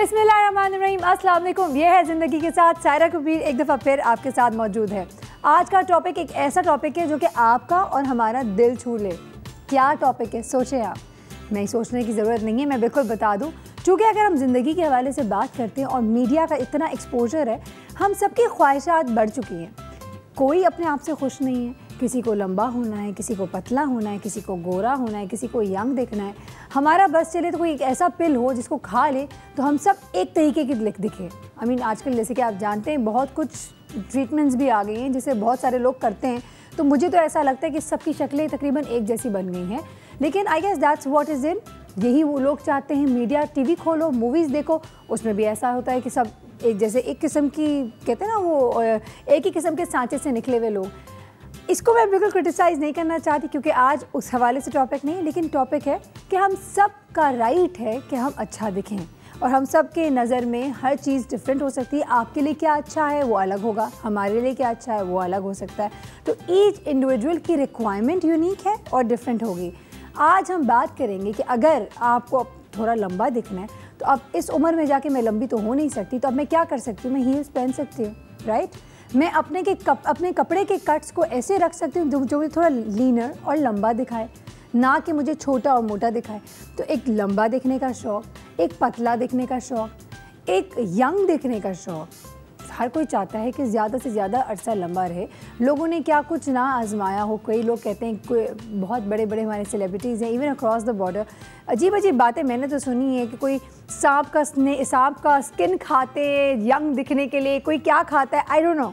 बिस्मिल्लाहिर्रहमानिर्रहीम, अस्सलाम वालेकुम। ये है ज़िंदगी के साथ सायरा कबीर एक दफ़ा फिर आपके साथ मौजूद है। आज का टॉपिक एक ऐसा टॉपिक है जो कि आपका और हमारा दिल छू ले। क्या टॉपिक है सोचें आप। नहीं सोचने की ज़रूरत नहीं है, मैं बिल्कुल बता दूँ। चूँकि अगर हम ज़िंदगी के हवाले से बात करते हैं और मीडिया का इतना एक्सपोजर है, हम सबकी ख्वाहिशात बढ़ चुकी हैं। कोई अपने आप से खुश नहीं है। किसी को लंबा होना है, किसी को पतला होना है, किसी को गोरा होना है, किसी को यंग दिखना है। हमारा बस चले तो कोई एक ऐसा पिल हो जिसको खा ले तो हम सब एक तरीके की दिखे। आई मीन आजकल जैसे कि आप जानते हैं बहुत कुछ ट्रीटमेंट्स भी आ गई हैं जिसे बहुत सारे लोग करते हैं। तो मुझे तो ऐसा लगता है कि सबकी शक्लें तकरीबन एक जैसी बन गई हैं। लेकिन I guess that's what is in, यही वो लोग चाहते हैं। मीडिया, टीवी खोलो, मूवीज़ देखो, उसमें भी ऐसा होता है कि सब एक जैसे, एक किस्म की कहते हैं ना वो एक ही किस्म के सांचे से निकले हुए लोग। इसको मैं बिल्कुल क्रिटिसाइज़ नहीं करना चाहती क्योंकि आज उस हवाले से टॉपिक नहीं, लेकिन टॉपिक है कि हम सब का राइट है कि हम अच्छा दिखें और हम सब के नज़र में हर चीज़ डिफरेंट हो सकती है। आपके लिए क्या अच्छा है वो अलग होगा, हमारे लिए क्या अच्छा है वो अलग हो सकता है। तो ईच इंडिविजुअल की रिक्वायरमेंट यूनिक है और डिफरेंट होगी। आज हम बात करेंगे कि अगर आपको थोड़ा लंबा दिखना है तो अब इस उम्र में जाके मैं लंबी तो हो नहीं सकती, तो अब मैं क्या कर सकती हूँ, मैं हील्स पहन सकती हूँ, राइट। मैं अपने कपड़े के कट्स को ऐसे रख सकती हूँ जो मुझे थोड़ा लीनर और लंबा दिखाए, ना कि मुझे छोटा और मोटा दिखाए। तो एक लंबा दिखने का शौक़, एक पतला दिखने का शौक़, एक यंग दिखने का शौक़। हर कोई चाहता है कि ज़्यादा से ज़्यादा अरसा लंबा रहे। लोगों ने क्या कुछ ना आजमाया हो। कई लोग कहते हैं, कोई बहुत बड़े बड़े हमारे सेलिब्रिटीज़ हैं, इवन अक्रॉस द बॉर्डर अजीब अजीब बातें मैंने तो सुनी है कि कोई सांप का स्किन खाते यंग दिखने के लिए, कोई क्या खाता है, आई don't no,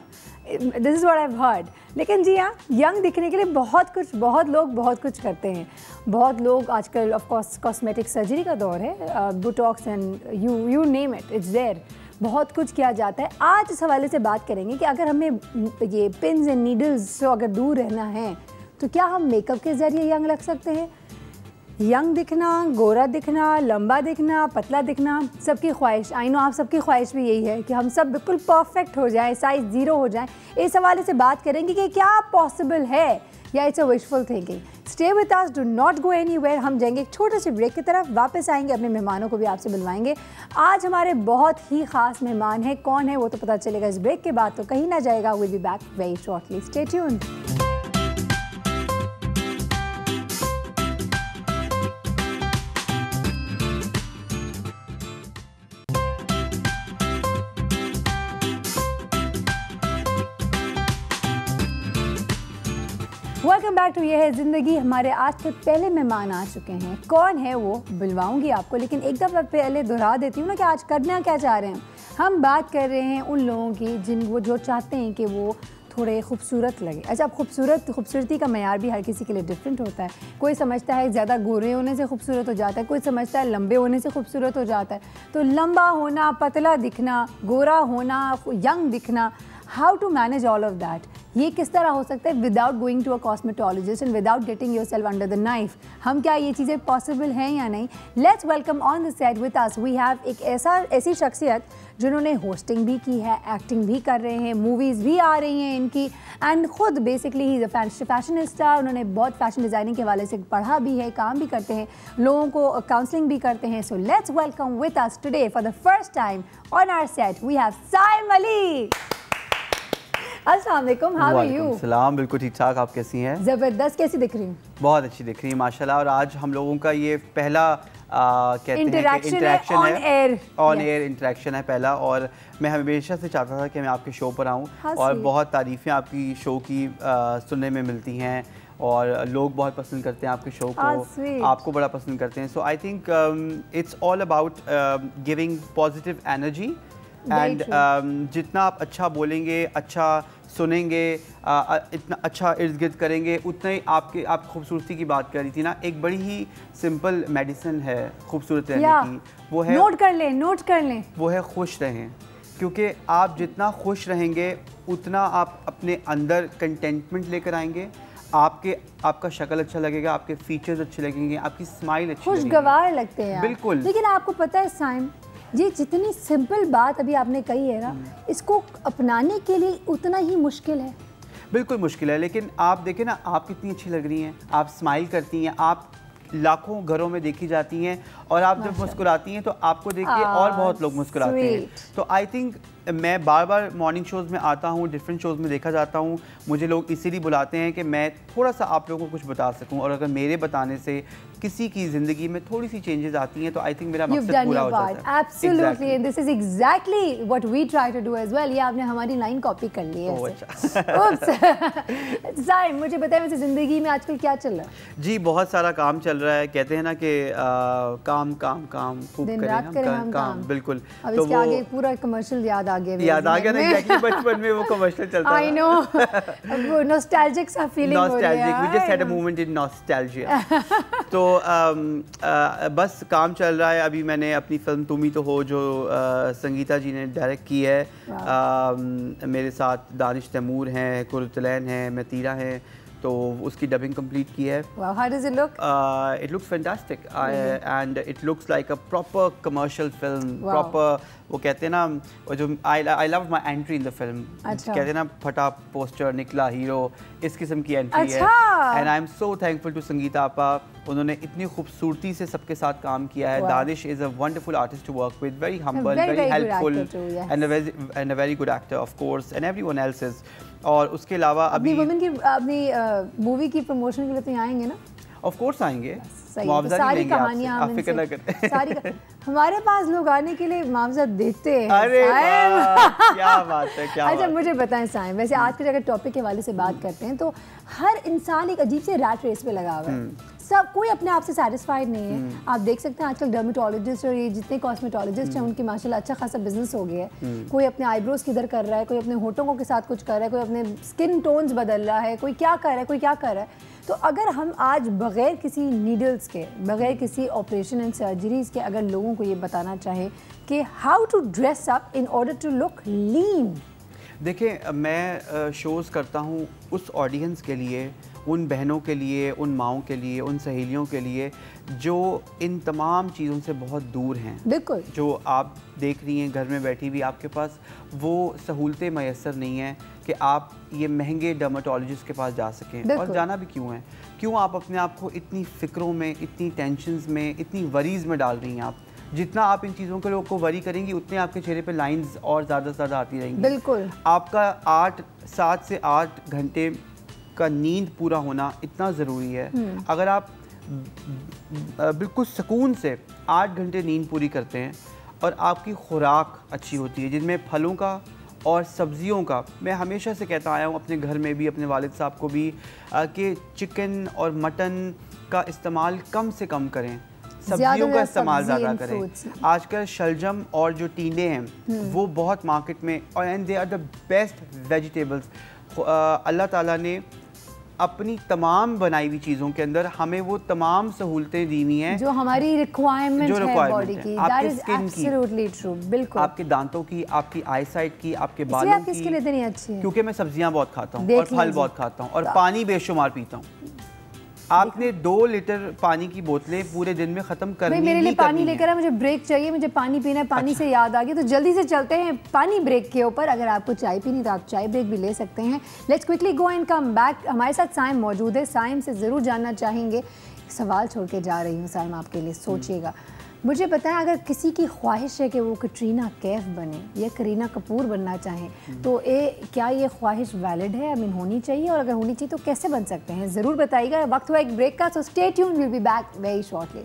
this is what I have heard. लेकिन जी हाँ, यंग दिखने के लिए बहुत लोग बहुत कुछ करते हैं। बहुत लोग आजकल ऑफ कोर्स कॉस्मेटिक सर्जरी का दौर है, Botox and you name it, it's there, बहुत कुछ किया जाता है। आज इस हवाले से बात करेंगे कि अगर हमें ये पिन्स एंड नीडल्स से अगर दूर रहना है तो क्या हम मेकअप के ज़रिए यंग लग सकते हैं। यंग दिखना, गोरा दिखना, लंबा दिखना, पतला दिखना, सबकी ख्वाहिश, आई नो आप सबकी ख्वाहिश भी यही है कि हम सब बिल्कुल परफेक्ट हो जाएं, साइज़ 0 हो जाएं। इस हवाले से बात करेंगे कि क्या पॉसिबल है या it's a wishful thinking. Stay with us, do not go anywhere. हम जाएंगे एक छोटे से ब्रेक की तरफ, वापस आएंगे, अपने मेहमानों को भी आपसे मिलवाएंगे। आज हमारे बहुत ही ख़ास मेहमान हैं, कौन है वो तो पता चलेगा इस ब्रेक के बाद, तो कहीं ना जाएगा। Will be back very shortly, stay tuned. Welcome back to Yeh Hai ज़िंदगी। हमारे आज के पहले मेहमान आ चुके हैं। कौन है वो बुलवाऊंगी आपको, लेकिन एक दफ़ा पहले दोहरा देती हूँ ना कि आज करना क्या चाह रहे हैं। हम बात कर रहे हैं उन लोगों की वो जो चाहते हैं कि वो थोड़े खूबसूरत लगे। अच्छा, अब खूबसूरती का मेयार भी हर किसी के लिए डिफरेंट होता है। कोई समझता है ज़्यादा गोरे होने से खूबसूरत हो जाता है, कोई समझता है लंबे होने से खूबसूरत हो जाता है। तो लंबा होना, पतला दिखना, गोरा होना, यंग दिखना, how to manage all of that, ये किस तरह हो सकता है without going to a cosmetologist and without getting yourself under the knife. हम क्या ये चीज़ें पॉसिबल हैं या नहीं। Let's welcome on the set with us we have एक ऐसी शख्सियत जिन्होंने होस्टिंग भी की है, एक्टिंग भी कर रहे हैं, मूवीज़ भी आ रही हैं इनकी, एंड ख़ुद बेसिकली ही फैशनिस्टा। उन्होंने बहुत फैशन डिज़ाइनिंग के हवाले से पढ़ा भी है, काम भी करते हैं, लोगों को काउंसलिंग भी करते हैं। So let's welcome with us today for the first time on our set we have Saim Ali. अस्सलाम वालेकुम, हाउ आर यू? सलाम, बिल्कुल ठीक ठाक, आप कैसी हैं? ज़बरदस्त, कैसी दिख रही हूँ? बहुत अच्छी दिख रही है माशाल्लाह। और आज हम लोगों का ये पहला कहते हैं कि इंटरेक्शन है, ऑन एयर इंटरेक्शन है पहला। और मैं हमेशा से चाहता था कि मैं आपके शो पर आऊँ और बहुत तारीफ़ें आपकी शो की सुनने में मिलती हैं और लोग बहुत पसंद करते हैं आपके शो को, आपको बड़ा पसंद करते हैं। So I think it's all about giving positive energy and जितना आप अच्छा बोलेंगे, अच्छा सुनेंगे, इतना अच्छा इर्द गिर्द करेंगे, उतना ही आप खूबसूरती की बात कर रही थी ना, एक बड़ी ही सिंपल मेडिसिन है खूबसूरत रहने की, वो है नोट कर लें, वो है खुश रहें। क्योंकि आप जितना खुश रहेंगे उतना आप अपने अंदर कंटेंटमेंट लेकर आएंगे, आपका शक्ल अच्छा लगेगा, आपके फीचर्स अच्छे लगेंगे, आपकी स्माइल अच्छी लगेगी, खुशगवार लगते हैं बिल्कुल। लेकिन आपको पता है साइम, ये जितनी सिंपल बात अभी आपने कही है ना, इसको अपनाने के लिए उतना ही मुश्किल है। बिल्कुल मुश्किल है, लेकिन आप देखें ना, आप कितनी अच्छी लग रही हैं, आप स्माइल करती हैं, आप लाखों घरों में देखी जाती हैं और आप जब मुस्कुराती हैं तो आपको देख के और बहुत लोग मुस्कुराते हैं। तो आई थिंक मैं बार बार मॉर्निंग शोज़ में आता हूँ, डिफरेंट शोज़ में देखा जाता हूँ, मुझे लोग इसीलिए बुलाते हैं कि मैं थोड़ा सा आप लोगों को कुछ बता सकूँ, और अगर मेरे बताने से किसी की ज़िंदगी में थोड़ी सी चेंजेस आती हैं तो आई थिंक मेरा मकसद पूरा हो जाता है। Absolutely, and this is exactly what we try to do as well. ये आपने हमारी लाइन कॉपी कर ली है। साइम, मुझे बताएं वैसे ज़िंदगी में आजकल क्या चल रहा है? जी बहुत सारा काम चल रहा है, कहते हैं ना कि काम काम काम खूब करें हम काम, बिल्कुल। अब इसके आगे पूरा कमर्शियल याद आ गया ना, एग्जैक्टली बचपन में वो कमर्शियल चलता था। I know, वो नॉस्टैल्जिक सा फीलिंग हो रहा है। We just had a moment in nostalgia. तो बस काम चल रहा है। अभी मैंने अपनी फिल्म तुम ही तो हो जो संगीता जी ने डायरेक्ट की है, मेरे साथ दानिश तैमूर हैं, कुरतलैन हैं, मतीरा हैं, तो उसकी डबिंग कंप्लीट की है। Wow, how does it look? It looks fantastic, and it looks like a proper commercial film. Wow. Proper, वो कहते हैं ना, वो जो I loved my entry in the film. अच्छा। कहते हैं ना फटा पोस्टर निकला हीरो, इस किस्म की एंट्री है। And I'm so thankful to Sangeeta आपा, उन्होंने इतनी खूबसूरती से सबके साथ काम किया है। Danish is a wonderful artist to work with, very humble, very helpful, and a very good actor of course, and everyone else is. और उसके अलावा अभी अपनी मूवी की प्रमोशन के लिए तो आएंगे ना? ऑफ कोर्स आएंगे, सारी कहानियां आप फिक्र न करें। हमारे पास लोग आने के लिए मुआवजा देते हैं। अरे क्या बात है, क्या अच्छा मुझे बताएं साइम, वैसे आज के अगर टॉपिक के हवाले से बात करते हैं तो हर इंसान एक अजीब से रैट रेस पे लगा हुआ है। सब कोई अपने आप से सेटिस्फाइड नहीं है। आप देख सकते हैं आजकल डर्मेटोलॉजिस्ट और ये जितने कॉस्मेटोलॉजिस्ट हैं उनकी माशाल्लाह अच्छा खासा बिजनेस हो गया है। कोई अपने आईब्रोज किधर कर रहा है, कोई अपने होठों के साथ कुछ कर रहा है, कोई अपने स्किन टोन्स बदल रहा है, कोई क्या कर रहा है, कोई क्या कर रहा है। तो अगर हम आज बग़ैर किसी नीडल्स के, बग़ैर किसी ऑपरेशन एंड सर्जरीज़ के अगर लोगों को ये बताना चाहें कि how to dress up in order to look lean. देखिए मैं शोज़ करता हूँ उस ऑडियंस के लिए, उन बहनों के लिए, उन माओं के लिए, उन सहेलियों के लिए जो इन तमाम चीज़ों से बहुत दूर हैं। बिल्कुल, जो आप देख रही हैं घर में बैठी हुई, आपके पास वो सहूलतें मैसर नहीं हैं कि आप ये महंगे डर्मेटोलॉजिस्ट के पास जा सकें। और जाना भी क्यों है, क्यों आप अपने आप को इतनी फ़िक्रों में, इतनी टेंशन्स में, इतनी वरीज़ में डाल रही हैं। आप जितना आप इन चीज़ों के लोग को वरी करेंगी उतने आपके चेहरे पे लाइंस और ज़्यादा से ज़्यादा आती रहेंगी। बिल्कुल, आपका 7 से 8 घंटे का नींद पूरा होना इतना ज़रूरी है। अगर आप बिल्कुल सुकून से 8 घंटे नींद पूरी करते हैं और आपकी खुराक अच्छी होती है जिनमें फलों का और सब्जियों का, मैं हमेशा से कहता आया हूँ अपने घर में भी, अपने वालिद साहब को भी, कि चिकन और मटन का इस्तेमाल कम से कम करें, सब्जियों का इस्तेमाल ज़्यादा करें। आजकल शलजम और जो टींडे हैं वो बहुत मार्केट में, और and they are the best vegetables. अल्लाह ताला ने अपनी तमाम बनाई हुई चीज़ों के अंदर हमें वो तमाम सहूलतें दी हुई हैं जो हमारी रिक्वायरमेंट है बॉडी की। आपकी स्किन की, बिल्कुल, आपके दांतों की, आपकी आईसाइट की, आपके बालों की। स्किन इतनी अच्छी है क्योंकि मैं सब्जियां बहुत खाता हूँ और फल बहुत खाता हूँ और पानी बेशुमार पीता हूँ। आपने 2 लीटर पानी की बोतलें पूरे दिन में ख़त्म करनी। मेरे लिए पानी लेकर मुझे ब्रेक चाहिए, मुझे पानी पीना है। पानी से याद आ गया तो जल्दी से चलते हैं पानी ब्रेक के ऊपर। अगर आपको चाय पीनी तो आप चाय ब्रेक भी ले सकते हैं। Let's quickly go and come back. हमारे साथ साइम मौजूद है। साइम से ज़रूर जानना चाहेंगे, सवाल छोड़ के जा रही हूँ साइम आपके लिए, सोचिएगा। मुझे बताएं, अगर किसी की ख्वाहिश है कि वो कटरीना कैफ बने या करीना कपूर बनना चाहें तो क्या ये ख्वाहिश वैलिड है, आई मीन होनी चाहिए, और अगर होनी चाहिए तो कैसे बन सकते हैं, ज़रूर बताइएगा। वक्त हुआ एक ब्रेक का, so stay tuned, will be back very shortly.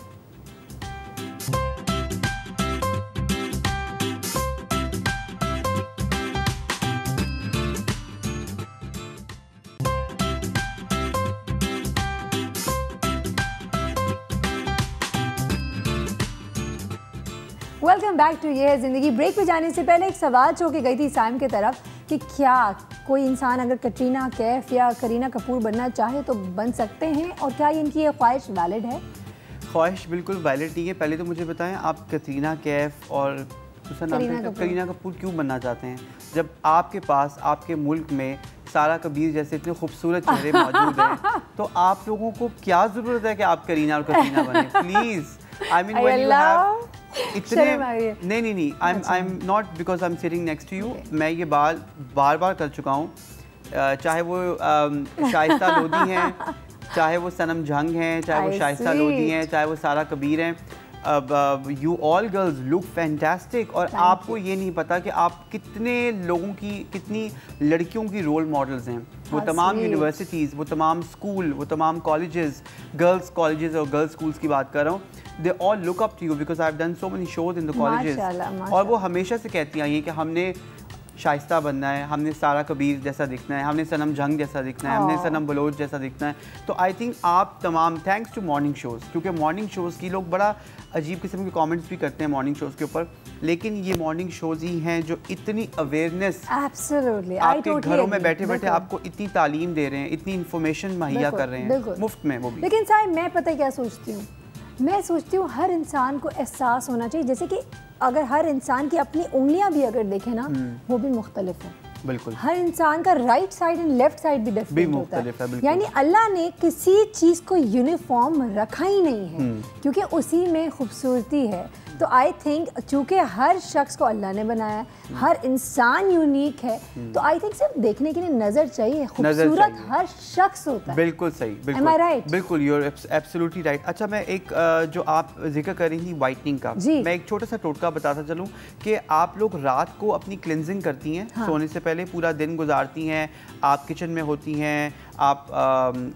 Welcome back to Yeh Hai ज़िंदगी। ब्रेक पे जाने से पहले एक सवाल छोड़ के गई थी साइम की तरफ कि क्या कोई इंसान अगर कटरीना कैफ या करीना कपूर बनना चाहे तो बन सकते हैं, और क्या इनकी ये ख्वाहिश वैलिड है? ख्वाहिश बिल्कुल वैलिड नहीं है। पहले तो मुझे बताएं, आप कटरीना कैफ और दूसरा नाम करीना कपूर क्यों बनना चाहते हैं जब आपके पास, आपके मुल्क में सारा कबीर जैसे इतने खूबसूरत चेहरे मौजूद हैं? तो आप लोगों को क्या ज़रूरत है कि आप करीना और कटरीना बने? Please, I mean when you have इतने नहीं I am not because I am sitting next to you. मैं ये बार बार कर चुका हूँ, चाहे वो शाइस्ता लोधी हैं, चाहे वो सनम जंग हैं, चाहे वो शाइस्ता लोधी हैं, चाहे वो सारा कबीर हैं। You all girls look fantastic, और आपको ये नहीं पता कि आप कितने लोगों की, कितनी लड़कियों की रोल मॉडल्स हैं। वो तमाम यूनिवर्सिटीज़, वो तमाम स्कूल, वो तमाम कॉलेजेस, गर्ल्स कॉलेजेस और गर्ल्स स्कूल्स की बात कर रहा हूँ, they all look up to you because I have done so many shows in the colleges. और वो हमेशा से कहती आई हैं कि हमने शाइस्ता बनना है, हमने सारा कबीर जैसा दिखना है, हमने सनम जंग जैसा दिखना है, हमने सनम बलोच जैसा दिखना है। तो आई थिंक आप तमाम, थैंक्स टू मॉर्निंग शोज़, क्योंकि मॉर्निंग शोज़ की लोग बड़ा अजीब किस्म के कमेंट्स भी करते हैं मॉर्निंग शोज़ के ऊपर, लेकिन ये मॉर्निंग शोज़ ही हैं जो इतनी अवेयरनेस आपके घरों में बैठे बैठे आपको इतनी तालीम दे रहे हैं, इतनी इंफॉर्मेशन मुहैया कर रहे हैं मुफ्त में, वो भी। लेकिन साहब मैं पता क्या सोचती हूँ, मैं सोचती हूँ हर इंसान को एहसास होना चाहिए, जैसे कि अगर हर इंसान की अपनी उंगलियां भी अगर देखें ना, वो भी मुख्तलिफ है। बिल्कुल, हर इंसान का right side and left side भी डिफरेंट होता है। यानी अल्लाह ने किसी चीज़ को यूनिफॉर्म रखा ही नहीं है, क्योंकि उसी में खूबसूरती है। तो आई थिंक चूँकि हर शख्स को अल्लाह ने बनाया है, हर इंसान यूनिक है, तो आई थिंक सिर्फ देखने के लिए नज़र चाहिए, खूबसूरत हर शख्स होता है। बिल्कुल सही, बिल्कुल राइट, बिल्कुल यू आर एब्सोल्युटली राइट। अच्छा, मैं एक जो आप जिक्र कर रही थी वाइटनिंग का, मैं एक छोटा सा टोटका बताता चलूँ कि आप लोग रात को अपनी क्लिनजिंग करती हैं, सोने से पहले पूरा दिन गुजारती हैं, आप किचन में होती हैं, आप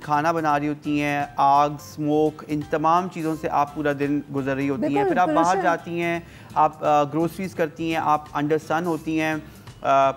खाना बना रही होती हैं, आग, स्मोक, इन तमाम चीज़ों से आप पूरा दिन गुजर रही होती हैं, फिर आप बाहर जाती हैं, आप ग्रोसरीज करती हैं, आप अंडर सन होती हैं,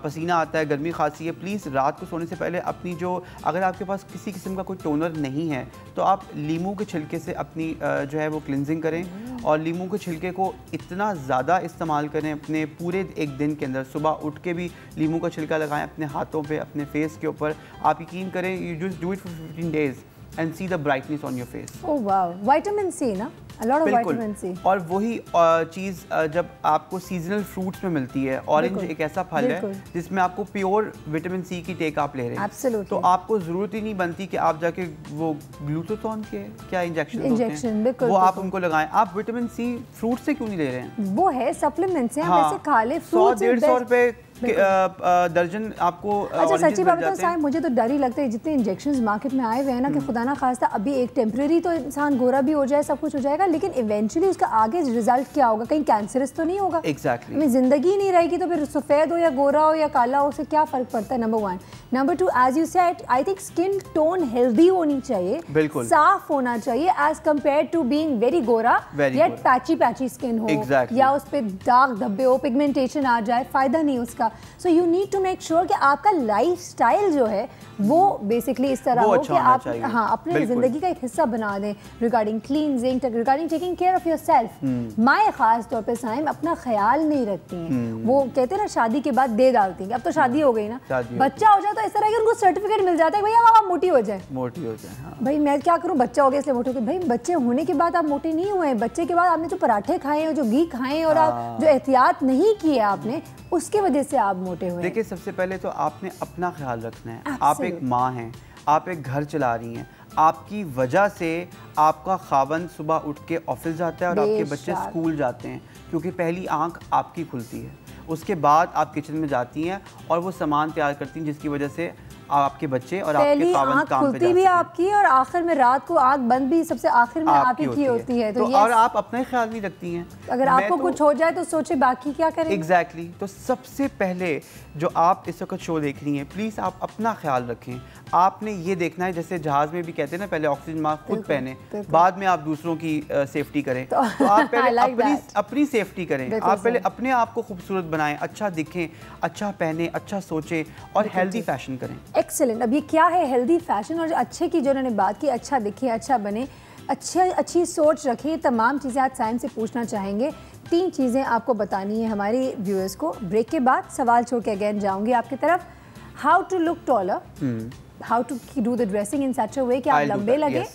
पसीना आता है, गर्मी खांसी है, प्लीज़ रात को सोने से पहले अपनी जो, अगर आपके पास किसी किस्म का कोई टोनर नहीं है तो आप लीमू के छिलके से अपनी जो है वो क्लिनजिंग करें, और लीमू के छिलके को इतना ज़्यादा इस्तेमाल करें अपने पूरे एक दिन के अंदर। सुबह उठ के भी लीमू का छिलका लगाएं अपने हाथों पे, अपने फेस के ऊपर। आप यकीन करें, you just do it for 15 days and see the brightness on your face. Oh wow, vitamin C ना, a lot of vitamin C. और वही चीज़ जब आपको सीजनल फ्रूट्स में मिलती है, ऑरेंज एक ऐसा फल है जिसमें आपको प्योर विटामिन सी की टेक आप ले रहे हैं। Absolutely. तो आपको ज़रूरत ही नहीं बनती कि आप जाके वो ग्लूटाथोन के क्या इंजेक्शन वो आप उनको लगाएं। आप विटामिन सी फ्रूट से क्यों नहीं ले रहे हैं? वो है सप्लीमेंट्स हैं, आप ऐसे खा ले। 100-150 रुपए दर्जन आपको। अच्छा, सच्ची बात तो साहब मुझे तो डर ही लगता है जितने इंजेक्शंस मार्केट में आए हुए हैं ना, कि खुदा ना खास्ता अभी एक टेम्परेरी तो इंसान गोरा भी हो जाए, सब कुछ हो जाएगा, लेकिन इवेंचुअली उसका आगे रिजल्ट क्या होगा? कहीं कैंसरस तो नहीं होगा? एग्जैक्टली, हमें जिंदगी नहीं रहेगी तो फिर सफ़ेद हो या गोरा हो या काला हो, उससे क्या फ़र्क पड़ता है? Number 1। Number 2, as you said, I think skin tone healthy होनी चाहिए, बिल्कुल साफ होना चाहिए, as compare to being very गोरा या पैची स्किन हो, या उस पर दाग धब्बे हो, पिगमेंटेशन आ जाए, फ़ायदा नहीं उसका। So you need to make sure कि आपका लाइफस्टाइल जो है वो बेसिकली इस तरह हो कि आप अपने ज़िंदगी का एक हिस्सा बना दें, regarding cleansing, regarding taking care of yourself. माँ ख़ास तौर पे साइम अपना ख्याल नहीं रखती हैं, वो कहते हैं ना शादी के बाद दे डालती हैं। अब तो शादी हो गई ना, बच्चा हो जाए तो इस तरह के उनको सर्टिफिकेट मिल जाता है, भैया आप मोटी हो जाए, भाई मैं क्या करूँ, बच्चा हो गया इसलिए मोटे हो गए। भाई बच्चे होने के बाद आप मोटे नहीं हुए, बच्चे के बाद आपने जो पराठे खाए और जो घी खाए और आप जो एहतियात नहीं किए आपने, उसके वजह से आप मोटे हुए। देखिए, सबसे पहले तो आपने अपना ख्याल रखना है। आप एक माँ हैं, आप एक घर चला रही हैं, आपकी वजह से आपका खावंद सुबह उठ के ऑफिस जाता है और आपके बच्चे स्कूल जाते हैं, क्योंकि पहली आंख आपकी खुलती है, उसके बाद आप किचन में जाती हैं और वो सामान तैयार करती हैं जिसकी वजह से आपके बच्चे और आपके खावंद काम पे खुलती भी आपकी, और आखिर में रात को आंख बंद भी सबसे आखिर में आप ही की होती है। तो और आप अपना ख्याल नहीं रखती हैं। अगर आपको कुछ हो जाए तो सोचे बाकी क्या करें। एग्जैक्टली। तो सबसे पहले जो आप इस वक्त शो देख रही हैं, प्लीज़ आप अपना ख्याल रखें। आपने ये देखना है, जैसे जहाज में भी कहते हैं ना, पहले ऑक्सीजन मास्क खुद पहने, बाद में आप दूसरों की सेफ्टी करें। तो आप पहले अपनी सेफ्टी करें, आप पहले अपने आप को खूबसूरत बनाएं, अच्छा दिखें, अच्छा पहने, अच्छा सोचें और हेल्दी फैशन करें। एक्सेलेंट। अब ये क्या है हेल्दी फैशन और अच्छे की जो उन्होंने बात की, अच्छा दिखे, अच्छा बने, अच्छी सोच रखें, तमाम चीज़ें आज साइम से पूछना चाहेंगे। 3 चीज़ें आपको बतानी है हमारे व्यूअर्स को। ब्रेक के बाद सवाल छोड़ के अगेन जाऊंगी आपकी तरफ। How to look taller, how to do the dressing in such a way कि आप लंबे लगे,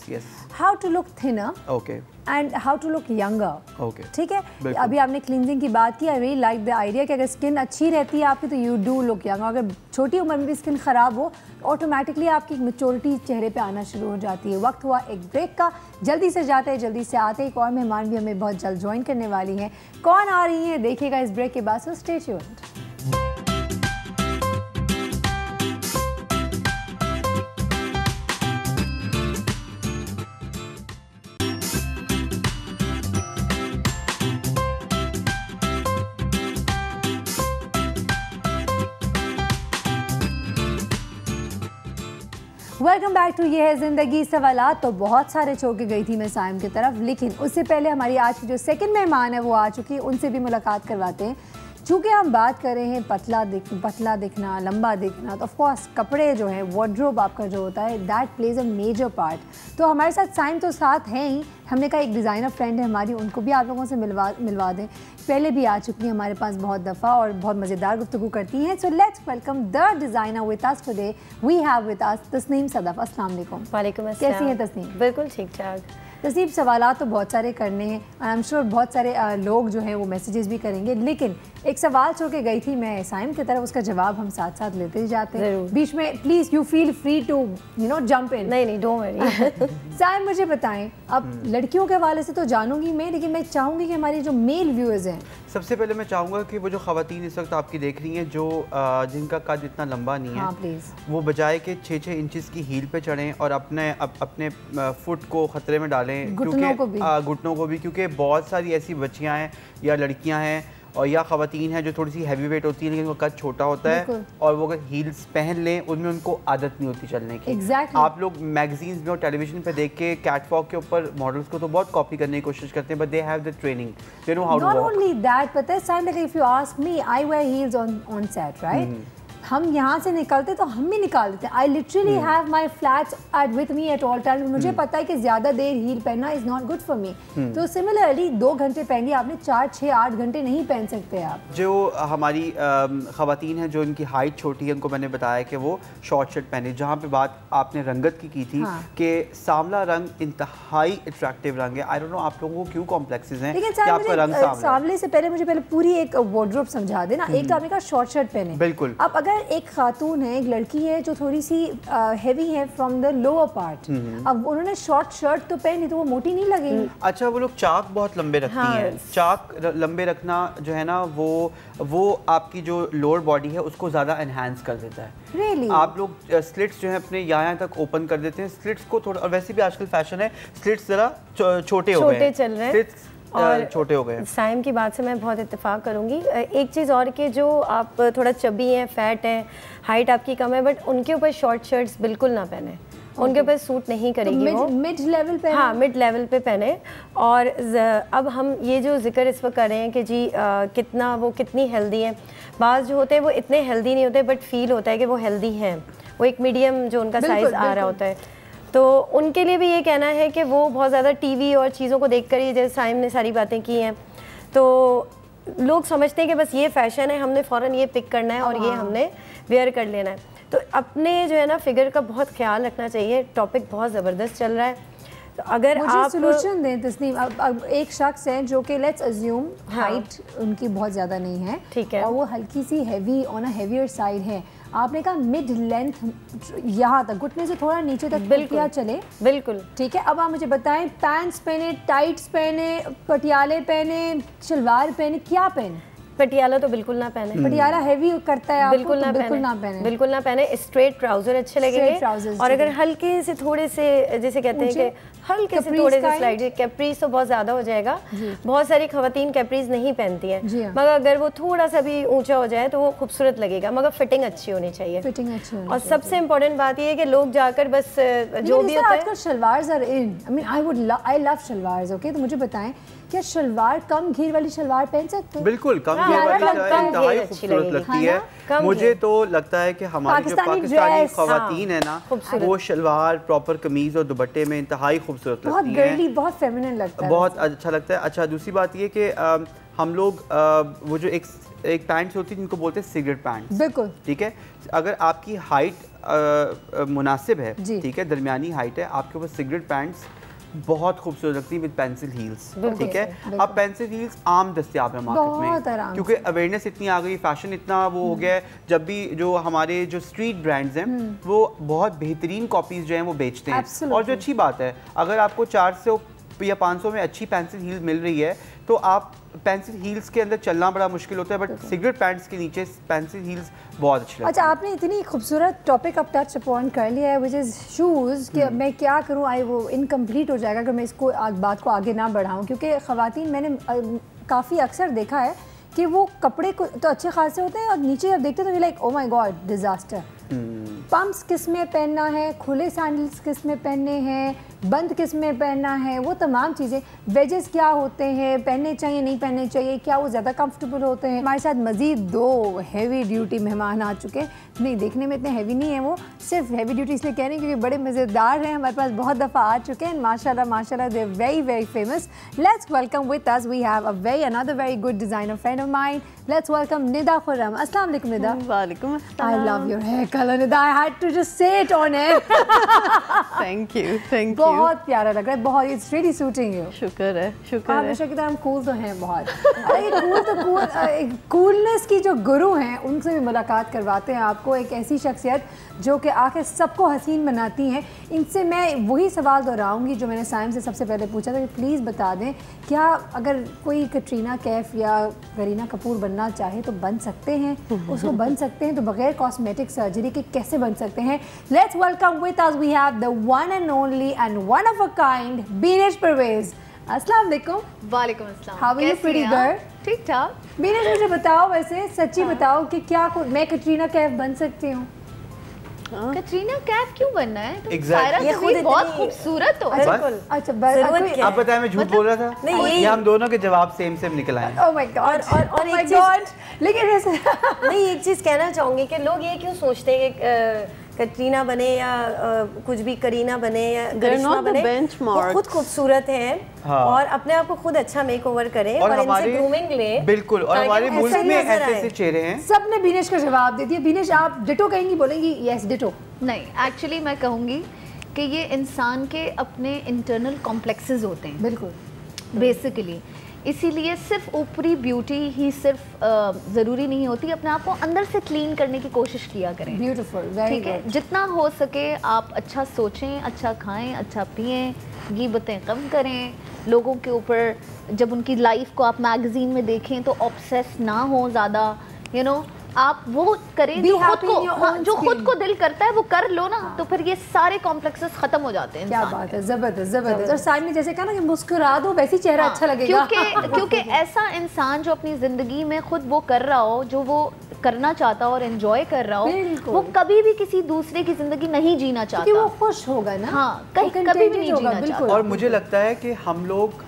how to look thinner and how to look younger. ठीक है, अभी आपने क्लींजिंग की बात की। I really like the idea कि अगर स्किन अच्छी रहती है आपकी तो यू डू लुक यंगर। अगर छोटी उम्र में भी स्किन ख़राब हो, ऑटोमेटिकली आपकी मैच्योरिटी चेहरे पे आना शुरू हो जाती है। वक्त हुआ एक ब्रेक का, जल्दी से जाते हैं, जल्दी से आते हैं। एक और मेहमान भी हमें बहुत जल्द ज्वाइन करने वाली हैं। कौन आ रही हैं देखिएगा इस ब्रेक के बाद, so stay tuned. Welcome back to Yeh Hai ज़िंदगी सवालात। तो बहुत सारे छोड़ के गई थी मैं साइम की तरफ, लेकिन उससे पहले हमारी आज की जो सेकंड मेहमान है वो आ चुकी है, उनसे भी मुलाकात करवाते हैं। चूँकि हम बात कर रहे हैं पतला दिखना, लंबा दिखना, तो ऑफकोर्स कपड़े जो है, वार्डरोब आपका जो होता है, that plays a major part. तो हमारे साथ साइम तो साथ हैं ही, हमने कहा एक डिज़ाइनर फ्रेंड है हमारी, उनको भी आप लोगों से मिलवा दें। पहले भी आ चुकी हैं हमारे पास बहुत दफ़ा और बहुत मज़ेदार गुफ्तगू करती हैं। So let's welcome the designer with us today. We have with us Tasneem Sadaf. अस्सलाम वालेकुम। वालेकुम अस्सलाम। कैसी हैं तस्नीम? बिल्कुल ठीक ठाक। तस्नीम, सवालात तो बहुत सारे करने हैं, आई एम श्योर बहुत सारे लोग जो हैं वो मैसेजेस भी करेंगे, लेकिन एक सवाल छोड़ के गई थी मैं साइम की तरफ, उसका जवाब हम साथ साथ लेते ही जाते हैं। बीच में please you feel free to jump in. नहीं डोंट वरी। साइम मुझे बताएं, अब लड़कियों के हवाले से तो जानूंगी मैं, लेकिन मैं चाहूँगी कि हमारे जो मेल व्यूअर्स हैं, सबसे पहले मैं चाहूँगा कि वो जो ख़वातीन इस वक्त आपकी देख रही हैं, जो जिनका कद इतना लंबा नहीं है, हाँ प्लीज़, वो बजाय के 6-6 इंचेस की हील पे चढ़ें और अपने फुट को ख़तरे में डालें, घुटनों को भी, क्योंकि बहुत सारी ऐसी बच्चियाँ हैं या लड़कियाँ हैं और या ख़वातीन हैं जो थोड़ी सी हैवी वेट होती है, लेकिन वो कद छोटा होता है और वो अगर हील्स पहन लें उनमें उनको आदत नहीं होती चलने की। आप लोग मैगजीन्स में और टेलीविजन पे देख के कैटवॉक के ऊपर मॉडल्स को तो बहुत कॉपी करने की कोशिश करते हैं, but they have the training, they know how to walk. Not only that, पता है Saim, if you ask me, I wear heels on set, right? हम यहाँ से निकलते तो हम भी निकाल देते हैं। I literally have my flats at with me at all time. मुझे पता है कि ज़्यादा देर हील पहनना is not good for me. तो सिमिलरली 2 घंटे पहनिए, आपने 4, 6, 8 घंटे नहीं पहन सकते आप। जो हमारी ख़वातीन हैं जो इनकी हाइट छोटी है, उनको मैंने बताया कि वो शॉर्ट शर्ट पहने। जहाँ पे बात आपने रंगत की थी कि सांवला रंग इंतहाई अट्रैक्टिव रंग है। आई डोंट नो आप लोगों को क्यों कॉम्प्लेक्सेस हैं कि आपका रंग सांवले से पहले मुझे पूरी एक वार्डरोब समझा देना। एक तो आपने कहा शॉर्ट शर्ट पहने, बिल्कुल। अब अगर एक खातून है, एक लड़की है जो थोड़ी सी हैवी है फ्रॉम द लोअर पार्ट, अब उन्होंने शॉर्ट शर्ट तो पहनी तो वो मोटी नहीं लगेगी। अच्छा, वो लोग चाक बहुत लंबे रखती हैं। चाक लंबे रखना जो है ना, वो आपकी जो लोअर बॉडी है उसको ज़्यादा एनहांस कर देता है। Really? आप लोग स्लिट्स जो है अपने यहाँ तक ओपन कर देते हैं, स्लिट्स को थोड़ा, और वैसे भी आजकल फैशन है स्लिट्स ज़रा छोटे हो गए हैं, चल रहे हैं और छोटे हो गए। साइम की बात से मैं बहुत इत्तेफाक करूंगी। एक चीज़ और कि जो आप थोड़ा चबी हैं, फैट हैं, हाइट आपकी कम है, बट उनके ऊपर शॉर्ट शर्ट्स बिल्कुल ना पहने, उनके ऊपर सूट नहीं करेगी। तो मिड लेवल पे, हाँ मिड लेवल पे पहने। और अब हम ये जो जिक्र इस वक्त कर रहे हैं कि जी कितनी हेल्दी हैं, बाज़ जो होते हैं वो इतने हेल्दी नहीं होते, बट फील होता है कि वो हेल्दी हैं, वो एक मीडियम जो उनका साइज़ आ रहा होता है। तो उनके लिए भी ये कहना है कि वो बहुत ज़्यादा टीवी और चीज़ों को देखकर ही, जैसे साइम ने सारी बातें की हैं, तो लोग समझते हैं कि बस ये फ़ैशन है, हमने फ़ौरन ये पिक करना है और ये हमने वेयर कर लेना है। तो अपने जो है ना फिगर का बहुत ख्याल रखना चाहिए। टॉपिक बहुत ज़बरदस्त चल रहा है, तो अगर आप सोल्यूशन दें तस्नीम। अब एक शख्स है जो कि लेट्स अज्यूम हाइट उनकी बहुत ज़्यादा नहीं है, ठीक है, और वो हल्की सी heavy on a heavier side है, आपने कहा मिड लेंथ यहाँ तक, घुटने से थोड़ा नीचे तक बिल्कुल चले, बिल्कुल ठीक है। अब आप मुझे बताएं, पैंट्स पहने, टाइट्स पहने, पटियाले पहने, शलवार पहने, क्या पहने? पटियाला तो बिल्कुल ना पहने, पटियाला हैवी करता है आपको, बिल्कुल ना पहने, बिल्कुल ना पहने। स्ट्रेट ट्राउजर अच्छे लगेंगे, और अगर हल्के से थोड़े से, जैसे कहते हैं कि हल्के से थोड़े से स्लाइड, कैप्रीज तो बहुत ज्यादा हो जाएगा। बहुत सारी खवातीन कैप्रीज नहीं पहनती हैं, मगर अगर वो थोड़ा सा भी ऊंचा हो जाए तो वो खूबसूरत लगेगा, मगर फिटिंग अच्छी होनी चाहिए। फिटिंग अच्छी होनी और सबसे इम्पोर्टेंट बात ये है कि लोग जाकर बस जो भी होता है, आजकल shalwars are in, I love shalwars, okay? तो मुझे बताएं, क्या शलवार कम घेर वाली शलवार पहन सकते हैं? बिल्कुल, कम घेर वाली इंतहाई खूबसूरत लगती है। मुझे तो लगता है कि हमारी जो पाकिस्तानी ख़वातीन है ना, वो शलवार, प्रॉपर कमीज और दुपट्टे में इंतहाई खूबसूरत लगती है, बहुत गर्ली, बहुत फेमिनिन लगता है, बहुत अच्छा लगता है। अच्छा, दूसरी बात ये कि हम लोग वो जो एक पैंट्स होती है जिनको बोलते हैं सिगरेट पैंट्स, बिल्कुल ठीक है, अगर आपकी हाइट मुनासिब है, ठीक है, दरमियानी हाइट है, आपके ऊपर सिगरेट पैंट्स बहुत खूबसूरत लगती है विद पेंसिल हील्स, ठीक है। अब पेंसिल हील्स आम दस्तियाब है मार्केट में, क्योंकि अवेयरनेस इतनी आ गई, फैशन इतना वो हो गया है। जब भी जो हमारे जो स्ट्रीट ब्रांड्स हैं वो बहुत बेहतरीन कॉपीज जो हैं वो बेचते हैं, और जो अच्छी बात है, अगर आपको 400 या 500 में अच्छी पेंसिल हील मिल रही है तो आप पेंसिल हील्स के अंदर चलना बड़ा मुश्किल होता है, बट सिगरेट पैंट्स के नीचे पेंसिल हील्स बहुत अच्छी लगती है। अच्छा, आपने इतनी खूबसूरत टॉपिक अब टच अपॉन कर लिया है, विच इज़ शूज़, कि मैं क्या करूँ, वो इनकम्प्लीट हो जाएगा अगर मैं इसको बात को आगे ना बढ़ाऊँ, क्योंकि ख़वातीन मैंने काफ़ी अक्सर देखा है कि वो कपड़े को तो अच्छे खासे होते हैं और नीचे जब देखते हैं तो like oh my God disaster. Pumps किस में पहनना है, खुले सैंडल्स किस में पहनने हैं, बंद किस में पहनना है, वो तमाम चीज़ें, वेजेस क्या होते हैं, पहनने चाहिए नहीं पहनने चाहिए, क्या वो ज़्यादा कंफर्टेबल होते हैं। हमारे साथ मज़ीद 2 हैवी ड्यूटी मेहमान आ चुके हैं। नहीं, देखने में इतने हैवी नहीं है वो, सिर्फ हैवी ड्यूटी इसलिए कह रहे हैं क्योंकि बड़े मज़ेदार हैं, हमारे पास बहुत दफ़ा आ चुके हैं। माशाल्लाह माशाल्लाह, they are very very famous. Let's welcome with us, we have another very good designer friend of mine. Let's welcome Nida Khurram. अस्सलाम वालेकुम निदा। वालेकुम अस्सलाम। I love your hair color, Nida. I had to just say it on air. Thank you, thank you. बहुत प्यारा लग रहा है, बहुत, it's really suiting you. शुक्र है, शुक्र है। हमेशा की तरह हम कूल तो हैं बहुत। अरे कूलनेस की जो गुरु हैं उनसे भी मुलाकात करवाते हैं आपको, एक ऐसी शख्सियत जो कि आखिर सबको हसीन बनाती हैं। इनसे मैं वही सवाल दोहराऊंगी जो मैंने साइम से सबसे पहले पूछा था कि प्लीज़ बता दें, क्या अगर कोई कटरीना कैफ या करीना कपूर बनना चाहे तो बन सकते हैं, उसको बन सकते हैं तो बगैर कॉस्मेटिक सर्जरी के कैसे बन सकते हैं? Let's welcome with us, we have the one and only and one of a kind Beenish Parvez. अस्सलाम वालेकुम। वालेकुम अस्सलाम। How are you pretty girl? ठीक ठाक। बीनेश मुझे बताओ, वैसे सच्ची बताओ कि क्या मैं कटरीना कैफ बन सकती हूँ? कटरीना कैफ क्यों बनना है? Exactly. ये खुद बहुत खूबसूरत हो। अच्छा आप बताएं, मैं झूठ बोल रहा था? नहीं, ये हम दोनों के जवाब सेम निकल आए। ओह माय गॉड, और माय गॉड। लेकिन नहीं, एक चीज़ कहना चाहूँगी कि लोग ये क्यों सोचते हैं कि कटरीना बने या कुछ भी करीना बने या करिश्मा बने, वो खुद खूबसूरत हैं। हाँ। और अपने आप को खुद अच्छा मेकओवर करें और इनसे ग्रूमिंग लें। बिल्कुल, और हमारे मुल्क में ऐसे चेहरे हैं। सबने बीनेश का जवाब दे दिया। बीनेश, आप डिटो कहेंगी? बोलेंगी यस डिटो? नहीं, एक्चुअली मैं कहूँगी कि ये इंसान के अपने इंटरनल कॉम्प्लेक्सेस होते हैं। बिल्कुल, बेसिकली इसीलिए सिर्फ ऊपरी ब्यूटी ही सिर्फ ज़रूरी नहीं होती, अपने आप को अंदर से क्लीन करने की कोशिश किया करें। ब्यूटीफुल, ठीक है। जितना हो सके आप अच्छा सोचें, अच्छा खाएं, अच्छा पिएं, गीबतें कम करें, लोगों के ऊपर जब उनकी लाइफ को आप मैगजीन में देखें तो ऑब्सेस ना हो ज़्यादा, यू नो, आप वो करें जो खुद को दिल करता है वो कर लो ना। तो फिर ये सारे कॉम्प्लेक्सेस खत्म हो जाते हैं। क्या बात है, जबरदस्त जबरदस्त। और साइड में जैसे कहा ना कि मुस्कुरा दो, वैसे चेहरा अच्छा लगेगा। क्योंकि ऐसा इंसान जो अपनी जिंदगी में खुद वो कर रहा हो जो वो करना चाहता हो और एंजॉय कर रहा हो, वो कभी भी किसी दूसरे की जिंदगी नहीं जीना चाहता, क्योंकि वो खुश होगा ना। हाँ, कभी भी नहीं जीना चाहता। और मुझे लगता है कि हम लोग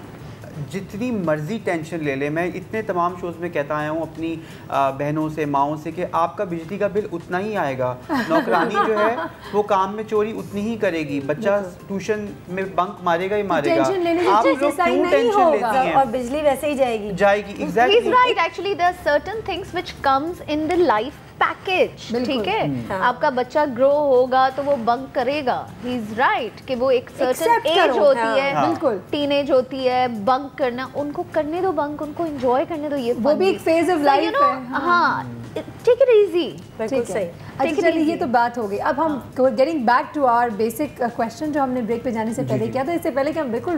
जितनी मर्जी टेंशन ले लें, मैं इतने तमाम शोज़ में कहता आया हूँ अपनी बहनों से, माओं से कि आपका बिजली का बिल उतना ही आएगा, नौकरानी जो है वो काम में चोरी उतनी ही करेगी, बच्चा ट्यूशन में बंक मारेगा ही मारेगा, आप लोग क्यों टेंशन लेती हैं? और बिजली वैसे ही जाएगी। Exactly. He's right, actually there are certain things which comes in the life package, ठीक है। आपका बच्चा ग्रो होगा तो वो बंक करेगा, ही इज राइट कि वो एक सर्टेन एज होती है, बिल्कुल टीनेज होती है, बंक करना उनको करने दो, बंक उनको एंजॉय करने दो, ये वो भी एक फेज ऑफ लाइफ है। हाँ, टेक इट इजी। ठीक है, अच्छा चलिए, ये तो बात हो गई। अब हम getting back to our basic question जो हमने ब्रेक पे जाने से पहले किया था, इससे पहले कि हम बिल्कुल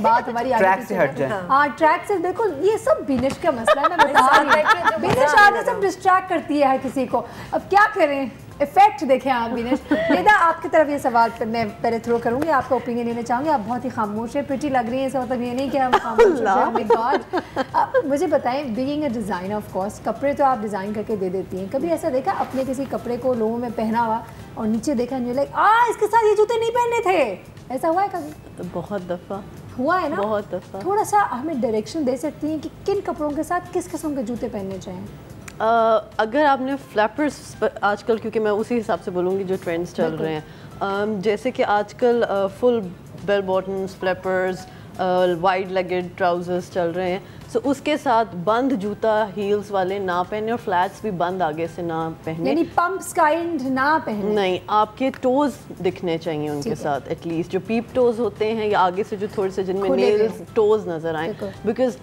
बात हमारी ट्रैक से हट जाए। हाँ, ट्रैक से बिल्कुल, ये सब बीनेश का मसला है, मैं बता रही हूँ। बीनेश आगे सब डिस्ट्रैक्ट करती है हर किसी को, अब क्या करें? इफेक्ट देखें आप बीनेश। निदा, आपकी तरफ ये सवाल मैं पहले थ्रो करूंगी, आपका ओपिनियन लेना चाहूँगी। आप बहुत ही खामोश है, प्रिटी लग रही है, इसका मतलब ये नहीं कि हम खामोश हैं। मुझे बताएं, being a designer, of course कपड़े तो आप डिज़ाइन करके दे देती हैं, कभी ऐसा देखा अपने किसी कपड़े को लोगों में पहना हुआ और नीचे देखा नहीं, लाइक इसके साथ ये जूते नहीं पहनने थे, ऐसा हुआ है कभी? बहुत दफ़ा हुआ है ना, बहुत दफ़ा। थोड़ा सा हमें डायरेक्शन दे सकती हैं कि किन कपड़ों के साथ किस किस्म के जूते पहनने चाहिए? अगर आपने फ्लैपर्स आजकल, क्योंकि मैं उसी हिसाब से बोलूँगी जो ट्रेंड्स चल रहे हैं, जैसे कि आजकल full bell bottoms, flappers, wide legged trousers चल रहे हैं, सो उसके साथ बंद जूता हील्स वाले ना पहने और फ्लैट्स भी बंद आगे से ना पहने, यानी पंप्स काइंड ना पहने। नहीं, आपके टोज दिखने चाहिए उनके साथ, एटलीस्ट जो पीप टोज होते हैं या आगे से जो थोड़े से जिनमें नेल्स टोज नजर आए, because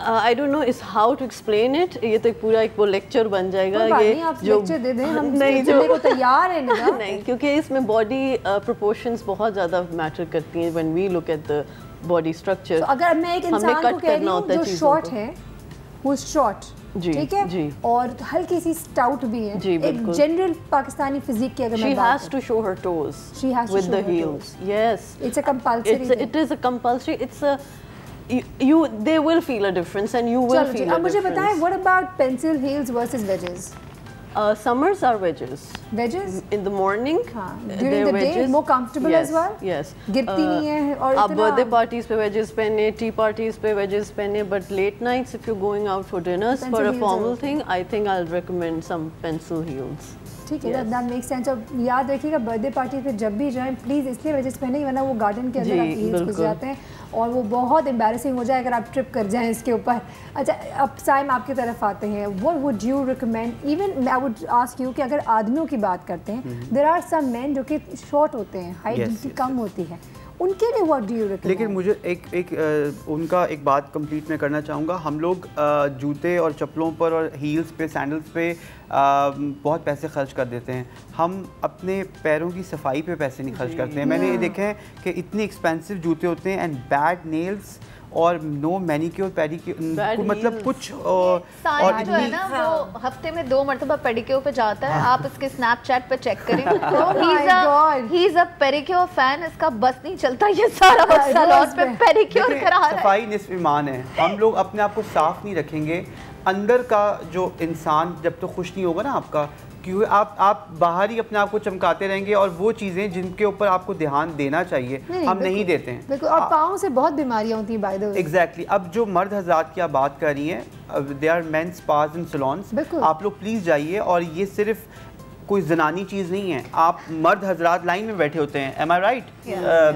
I don't know is how to explain it. ये तो एक पूरा एक वो लेक्चर बन जाएगा, ये जो लेक्चर दे दें, हम नहीं जो तैयार हैं ना। नहीं, क्योंकि इसमें बॉडी प्रोपोर्शंस बहुत ज़्यादा मैटर करती हैं when we look at the body structure. अगर मैं एक इंसान को कह रही हूं जो शॉर्ट है, वो शॉर्ट, ठीक है जी, और हल्की सी स्टाउट भी है, एक जनरल पाकिस्तानी फिजिक की अगर मैं बात करूं, she has to show her toes with the heels. Yes, it's a compulsory, it is a compulsory, it's a they will feel a difference and you will feel a difference. अब मुझे बताएं, what about pencil heels versus wedges? Summers are wedges. Wedges in the morning. During the day more comfortable as well. Yes. गिरती नहीं है और आप birthday parties पे wedges पहने, tea parties पे wedges पहने, but late nights if you're going out for dinners for a formal thing, I think I'll recommend some pencil heels. ठीक है, that makes sense. और याद रखिएगा बर्थडे पार्टी पे जब भी जाएं प्लीज़ इसलिए वजह से पहने, वरना वो गार्डन के अंदर आप हील्स घुस जाते हैं और वो बहुत एम्बैरेसिंग हो जाए अगर आप ट्रिप कर जाएं इसके ऊपर। अच्छा, अब साइम आपकी तरफ आते हैं, what would you recommend? Even I would ask you कि अगर आदमियों की बात करते हैं, देयर आर सम मेन जो कि शॉर्ट होते हैं, हाइट जिनकी कम होती है, उनके लिए व्हाट डू यू रिकमेंड? लेकिन मुझे उनका एक बात कंप्लीट मैं करना चाहूँगा। हम लोग जूते और चप्पलों पर और हील्स पे, सैंडल्स पे बहुत पैसे खर्च कर देते हैं। हम अपने पैरों की सफाई पे पैसे नहीं खर्च करते हैं। मैंने ये देखा है कि इतनी एक्सपेंसिव जूते होते हैं एंड बैड नेल्स और नो मैनिक्योर पेडिक्योर, मतलब कुछ और जो है ना वो हफ्ते में 2 मरतबा पेडिक्योर पे जाता है। आप इसके स्नैपचैट पे चेक करें। He is a pedicure fan, इसका बस नहीं चलता ये सारा सैलून पे पेडिक्योर करा रहा है। सफाई निस्फ ईमान है। हम लोग अपने आप को साफ नहीं रखेंगे, अंदर का जो इंसान जब तो खुश नहीं होगा ना आपका, क्योंकि आप बाहर ही अपने आप को चमकाते रहेंगे और वो चीज़ें जिनके ऊपर आपको ध्यान देना चाहिए हम नहीं देते हैं। बिल्कुल, और पाँव से बहुत बीमारियां होती हैं बाय द वे। एग्जैक्टली। अब जो मर्द हज़रात की आप बात कर रही हैं, they are men's spas and salons, आप लोग प्लीज़ जाइए। और ये सिर्फ कोई जनानी चीज़ नहीं है, आप मर्द हज़रात लाइन में बैठे होते हैं, एम आई राइट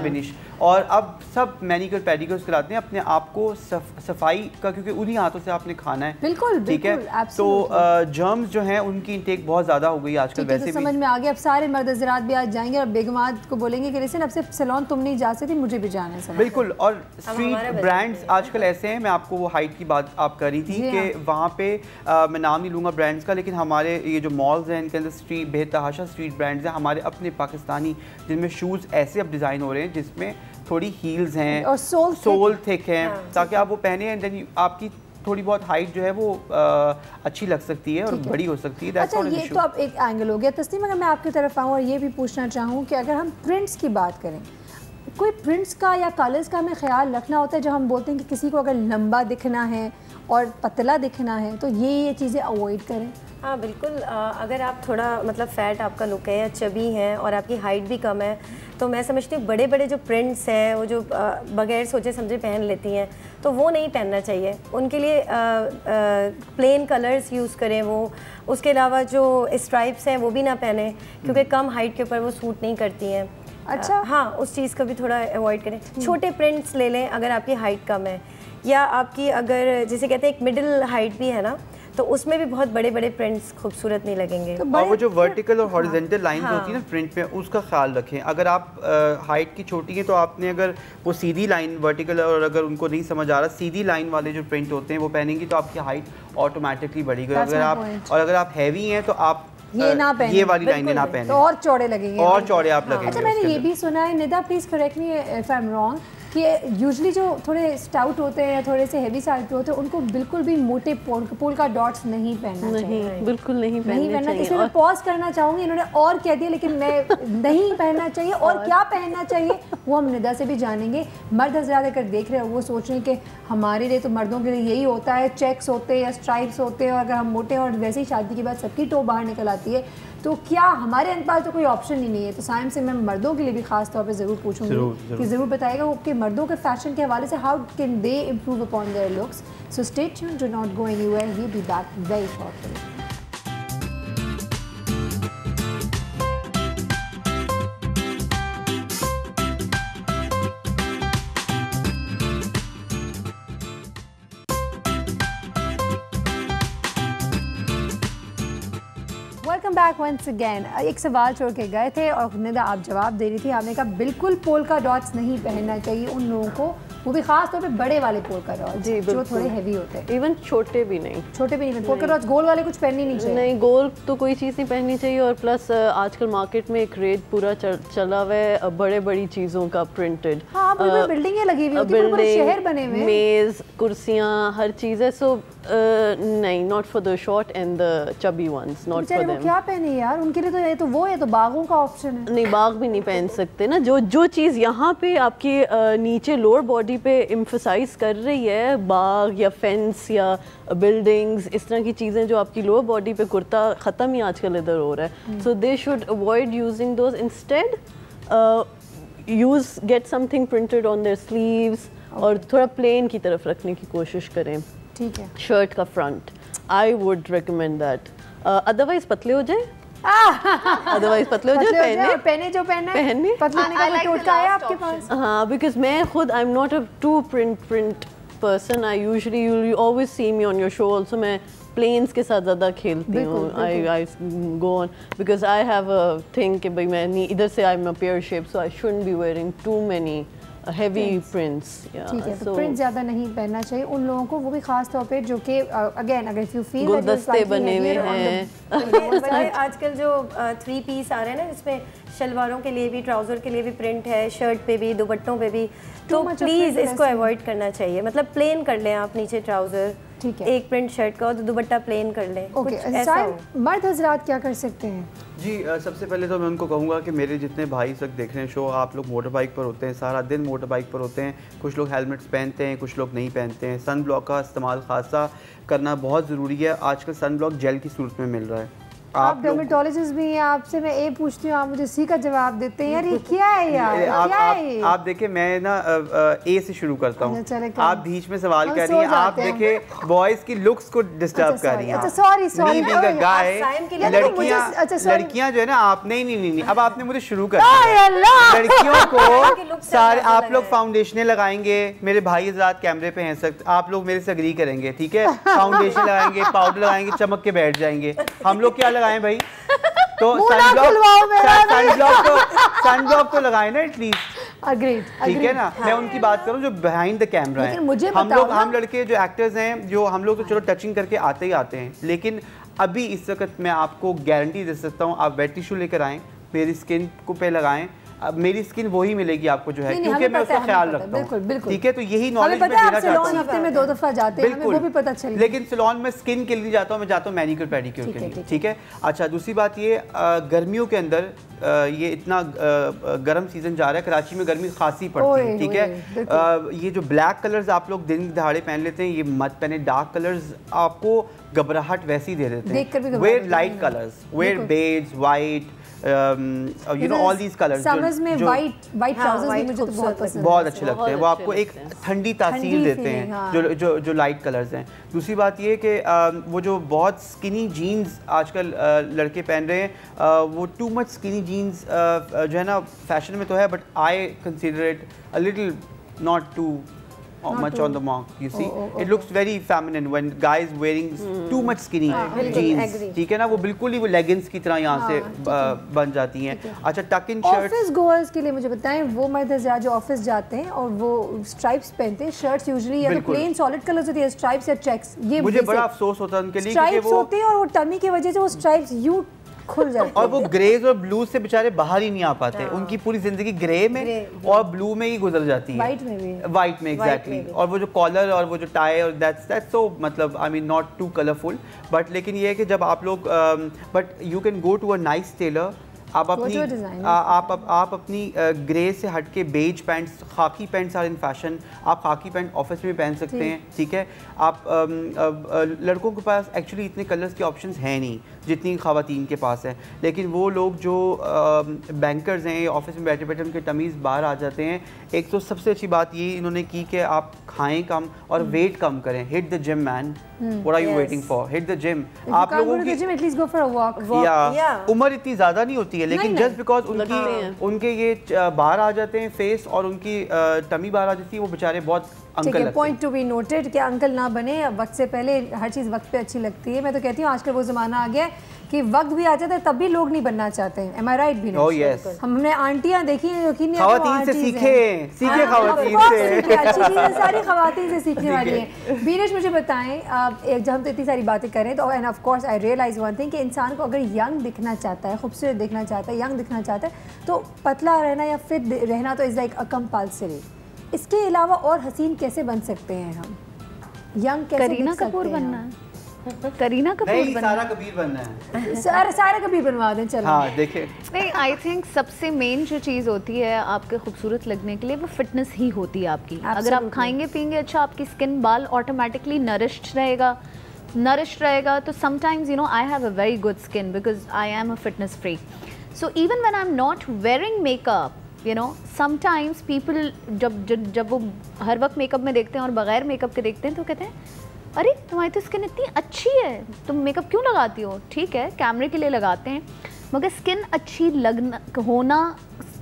बिनिश? और अब सब मैनिक्योर पेडिक्योर कराते हैं अपने आप को सफाई का, क्योंकि उन्हीं हाथों से आपने खाना है। बिल्कुल, ठीक है। तो जर्म्स जो हैं उनकी इंटेक बहुत ज़्यादा हो गई आजकल। वैसे तो समझ में आ गया। अब सारे मर्द हज़रात भी आज जाएंगे और बेगमात को बोलेंगे कि लिसन अब सिर्फ सैलून तुम नहीं जा सकती, मुझे भी जाना है। बिल्कुल। और स्ट्रीट ब्रांड्स आजकल ऐसे हैं, मैं आपको वो हाइट की बात आप कर रही थी कि वहाँ पे मैं नाम नहीं लूँगा ब्रांड्स का, लेकिन हमारे ये जो मॉल्स हैं इनके अंदर स्ट्रीट बेतहाशा स्ट्रीट ब्रांड्स हैं हमारे अपने पाकिस्तानी, जिनमें शूज़ ऐसे अब डिज़ाइन हो रहे हैं जिसमें थोड़ी हील्स हैं और सोल थिक हैं, ताकि आप वो पहने एंड देन आपकी थोड़ी बहुत हाइट जो है वो अच्छी लग सकती है और बड़ी हो सकती है। अच्छा, ये तो अब एक एंगल हो गया। तस्नीम, अगर मैं आपकी तरफ आऊँ और ये भी पूछना चाहूँ कि अगर हम प्रिंट्स की बात करें, कोई प्रिंट्स का या कलर्स का हमें ख्याल रखना होता है जब हम बोलते हैं कि किसी को अगर लंबा दिखना है और पतला दिखना है तो ये चीज़ें अवॉइड करें? हाँ बिल्कुल। अगर आप थोड़ा मतलब फ़ैट आपका लुक है या चबी हैं और आपकी हाइट भी कम है, तो मैं समझती हूँ बड़े बड़े जो प्रिंट्स हैं वो जो बगैर सोचे समझे पहन लेती हैं, तो वो नहीं पहनना चाहिए। उनके लिए प्लेन कलर्स यूज़ करें वो। उसके अलावा जो स्ट्राइप्स हैं वो भी ना पहने, क्योंकि कम हाइट के ऊपर वो सूट नहीं करती हैं। अच्छा, हाँ, उस चीज़ का भी थोड़ा अवॉइड करें। छोटे प्रिंट्स ले लें अगर आपकी हाइट कम है, या आपकी अगर जिसे कहते हैं एक मिडिल हाइट भी है ना, तो उसमें भी बहुत बड़े बड़े प्रिंट्स खूबसूरत नहीं लगेंगे। तो और वो जो वर्टिकल और हॉरिजॉन्टल लाइंस होती है ना प्रिंट में, उसका ख्याल रखें। अगर आप हाइट की छोटी है तो आपने अगर वो सीधी लाइन वर्टिकल, और अगर उनको नहीं समझ आ रहा सीधी लाइन वाले जो प्रिंट होते हैं वो पहनेंगी तो आपकी हाइट ऑटोमेटिकली बढ़ेगी। अगर आप हैवी हैं तो आप ये ना पहने, ये वाली लाइनें ना पहने, तो और चौड़े लगेंगे, और चौड़े आप लगेंगे। अच्छा, मैंने ये भी सुना है, Nida please correct me if I am wrong, कि यूजुअली जो थोड़े स्टाउट होते हैं या थोड़े से हेवी साइड पे होते हैं उनको बिल्कुल भी मोटे पोल्का डॉट्स नहीं पहनना चाहिए। बिल्कुल नहीं पहनना चाहिए। इसलिए मैं पॉज करना चाहूँगी, इन्होंने और कह दिया लेकिन मैं नहीं पहनना चाहिए। और क्या पहनना चाहिए वो हम निदा से भी जानेंगे। मर्द हज़रात अगर देख रहे हो वो सोच रहे हैं कि हमारे लिए तो मर्दों के लिए यही होता है, चेक्स होते हैं या स्ट्राइप्स होते हैं, और अगर हम मोटे और वैसे ही शादी के बाद सबकी टो बाहर निकल आती है, तो क्या हमारे पास तो कोई ऑप्शन ही नहीं है। तो साइम से मैं मर्दों के लिए भी खास तौर पे ज़रूर पूछूंगी कि ज़रूर बताएगा वो कि मर्दों के फैशन के हवाले से how can they improve upon their looks. So stay tuned, do not go anywhere, we be back very shortly. Welcome back once again. एक सवाल छोड़ के गए थे और निदा आप जवाब दे रही थी। आपने कहा बिल्कुल पोल्का डॉट्स नहीं पहनना चाहिए उन लोगों को, वो भी खास तौर पे बड़े वाले पोल्का डॉट्स जो थोड़े हैवी होते हैं। इवन छोटे भी नहीं, छोटे भी नहीं। पोल्का डॉट्स गोल वाले कुछ पहननी नहीं चाहिए। नहीं, गोल तो कोई चीज़ नहीं पहननी चाहिए। और प्लस आजकल मार्केट में एक रेट पूरा चला हुआ है बड़े बड़ी चीज़ों का, प्रिंटेड। हाँ, बिल्डिंगें लगी हुई होती हैं, पूरे शहर बने हुए हैं, मेज़, कुर्सियाँ, हर चीज़ है। सो नहीं, not for the short and the chubby ones, not for them. क्या पहने यार, उनके लिए तो ये तो वो है, तो बागों का ऑप्शन है। नहीं, बाग भी नहीं पहन सकते ना। जो चीज़ यहाँ पे आपकी नीचे लोअर बॉडी पे एम्फसाइज कर रही है, बाग या फेंस या बिल्डिंग्स, इस तरह की चीज़ें जो आपकी लोअर बॉडी पे कुर्ता ख़त्म ही आजकल इधर हो रहा है। So they should avoid using those, instead get something printed on their sleeves और थोड़ा प्लेन की तरफ रखने की कोशिश करें। ठीक है, शर्ट का front, I would recommend that. Otherwise पतले हो जाए, अदरवाइज पतले हो जाए, पहने जो पहनना है पतले होने का कोई टोटका है आपके पास? हाँ, बिकॉज मैं खुद I am not a too print person. I usually you always see me on your show also. मैं प्लेन्स के साथ ज़्यादा खेलती हूँ। I go on because I have a thing कि भाई मैं इधर से I am a pear shape, so I shouldn't be wearing too many heavy prints. ठीक है, तो प्रिंट ज़्यादा नहीं पहनना चाहिए उन लोगों को, वो भी खास तौर पे जो कि अगेन अगर यू फील गुलदस्ते बने हुए हैं। आजकल जो 3 पीस आ रहे हैं ना, जिसमें शलवारों के लिए भी, ट्राउज़र के लिए भी प्रिंट है, शर्ट पे भी, दुपट्टों पे भी, तो प्लीज़ इसको अवॉइड करना चाहिए। मतलब प्लेन कर लें आप नीचे ट्राउज़र, ठीक है, एक प्रिंट शर्ट का और दुपट्टा प्लेन कर लें। ओके, मर्द हजरात क्या कर सकते हैं? जी सबसे पहले तो मैं उनको कहूँगा कि मेरे जितने भाई इस वक्त देख रहे हैं शो, आप लोग मोटर बाइक पर होते हैं, सारा दिन मोटर बाइक पर होते हैं, कुछ लोग हेलमेट्स पहनते हैं, कुछ लोग नहीं पहनते हैं। सन ब्लॉक का इस्तेमाल खासा करना बहुत ज़रूरी है। आजकल सन ब्लॉक जेल की सूरत में मिल रहा है। आप डर्मेटोलॉजिस्ट भी हैं, आपसे मैं ए पूछती हूँ, आप मुझे सी का जवाब देते हैं। यार ये क्या है यार? आप देखिए, मैं ना ए से शुरू करता हूँ, आप बीच में सवाल कर रही हैं। आप देखिए बॉयज की लुक्स को डिस्टर्ब कर रही हैं। लड़कियाँ जो है ना, आप नहीं, अब आपने मुझे शुरू कर दिया। लड़कियों को सारे आप लोग फाउंडेशन लगाएंगे, मेरे भाई हज़रात कैमरे पे हैं सख्त, आप लोग मेरे से अग्री करेंगे, ठीक है? फाउंडेशन लगाएंगे, पाउडर लगाएंगे, चमक के बैठ जाएंगे। हम लोग क्या लगाएं भाई? तो सनब्लॉक तो लगाए ना एटलीस्ट। अग्रीड, ठीक है ना? मैं उनकी बात करूं जो बिहाइंड द कैमरा है। हम लड़के जो एक्टर्स हैं, जो हम लोग तो चलो टचिंग करके आते ही आते हैं, लेकिन अभी इस वक्त मैं आपको गारंटी दे सकता हूँ, आप वेट टिश्यू लेकर आएँ, मेरी स्किन को पे लगाएं, अब मेरी स्किन वही मिलेगी आपको जो है, क्योंकि मैं उसका ख्याल रखता हूँ। ठीक है, तो यही नॉलेज मैं देना चाहता हूँ। हफ्ते में 2 दफा जाते हैं, हमें वो भी पता चले। लेकिन सैलून में स्किन के लिए जाता हूँ, मैं जाता हूँ मैनिक्योर पेडिक्योर के लिए। ठीक है, अच्छा दूसरी बात ये, गर्मियों के अंदर ये इतना गर्म सीजन जा रहा है, कराची में गर्मी खासी पड़ती है। ठीक है, ये जो ब्लैक कलर्स आप लोग दिन दहाड़े पहन लेते हैं, ये मत पहने। डार्क कलर्स आपको घबराहट वैसे ही दे देते हैं। Wear light colours, wear beige, white, you know all these colors। Summers में वाइट ट्राउजर्स भी मुझे तो बहुत पसंद है, बहुत अच्छे लगते हैं। वो आपको एक ठंडी तासीर देते हैं, जो लाइट कलर्स हैं। दूसरी बात ये कि वो जो बहुत स्किनी जीन्स आजकल लड़के पहन रहे हैं, वो टू मच स्किनी जीन्स जो है ना फैशन में तो है, but I consider it a little not too much on the mark, you see. It looks very feminine when guys wearing too much skinny jeans, ठीक है ना? वो बिल्कुल ही वो लेगिंग्स की तरह यहाँ से बन जाती हैं। अच्छा, टक इन शर्ट ऑफिस गोअर्स के लिए मुझे बताएं, वो मर्द हज़रात जो ऑफिस जाते हैं और वो स्ट्राइप्स पहनते हैं, शर्ट्स यूजुअली या तो प्लेन सॉलिड कलर्स होती है, स्ट्राइप्स या चेक्स, ये मुझे बड़ा अफसोस होता है उनके लिए, स्ट्राइप्स होते हैं और वो टमी की वजह से वो स्ट्राइप्स यूं खुल जाते हैं और वो ग्रेज और ब्लू से बेचारे बाहर ही नहीं आ पाते। उनकी पूरी जिंदगी ग्रे में और ब्लू में ही गुजर जाती है, वाइट में एग्जैक्टली। और वो जो कॉलर और वो जो टाई और दैट्स सो, मतलब I mean not too colourful, but लेकिन ये है कि जब आप लोग but you can go to a nice tailor, आप अपनी ग्रे से हट के beige pants, khaki pants are in fashion, आप खाकी पैंट ऑफिस में पहन सकते हैं। ठीक है, आप लड़कों के पास एक्चुअली इतने कलर्स के ऑप्शंस हैं नहीं जितनी ख़वातीन के पास है, लेकिन वो लोग जो बैंकर्स हैं, ऑफिस में बैठे बैठे उनके तमीज़ बाहर आ जाते हैं। एक तो सबसे अच्छी बात ये इन्होंने की कि आप खाएं कम और वेट कम करें। Hit the gym man, what are you waiting for? Hit the gym. आप लोगों की उम्र इतनी ज़्यादा नहीं होती है, लेकिन जस्ट बिकॉज उनके ये बाहर आ जाते हैं फेस और उनकी टमी बाहर आ जाती है, वो बेचारे बहुत uncle. Point to be noted कि अंकल ना बने, वक्त से पहले हर चीज़ वक्त पे अच्छी लगती है। मैं तो कहती हूँ आजकल वो ज़माना आ गया है कि वक्त भी आ जाता है तब भी लोग नहीं बनना चाहते हैं। एम आई राइट भी? oh, yes. हमने आंटियाँ देखी हैं, यकीन नहीं खवातीन से सीखे खवातीन से, अच्छी चीज़ें सारी खवातीन से सीखने वाली हैं। बीनेश मुझे बताएं, जब हम तो इतनी सारी बातें करें तो end of course I realise one thing कि इंसान को अगर यंग दिखना चाहता है, खूबसूरत दिखना चाहता है, यंग दिखना चाहता है, तो पतला रहना या फिट रहना तो इज़ लाइक अ कंपल्सरी। इसके अलावा और हसीन कैसे बन सकते हैं हम? यंग कैसे करीना कपूर बनना है, करीना कपूर बनना, सारा कबीर बनना है। सारा कबीर बनवा दें चलो। हाँ देखिए, नहीं आई थिंक सबसे मेन जो चीज़ होती है आपके खूबसूरत लगने के लिए वो फिटनेस ही होती है आपकी। अगर आप खाएंगे पिएंगे अच्छा, आपकी स्किन बाल ऑटोमेटिकली नरिश्ड रहेगा। तो sometimes you know I have a very good skin because I am a fitness freak, so even when I am not wearing makeup you know sometimes people जब वो हर वक्त मेकअप में देखते हैं और बगैर मेकअप के देखते हैं तो कहते हैं अरे तुम्हारी तो स्किन इतनी अच्छी है, तुम मेकअप क्यों लगाती हो? ठीक है कैमरे के लिए लगाते हैं, मगर स्किन अच्छी लगना होना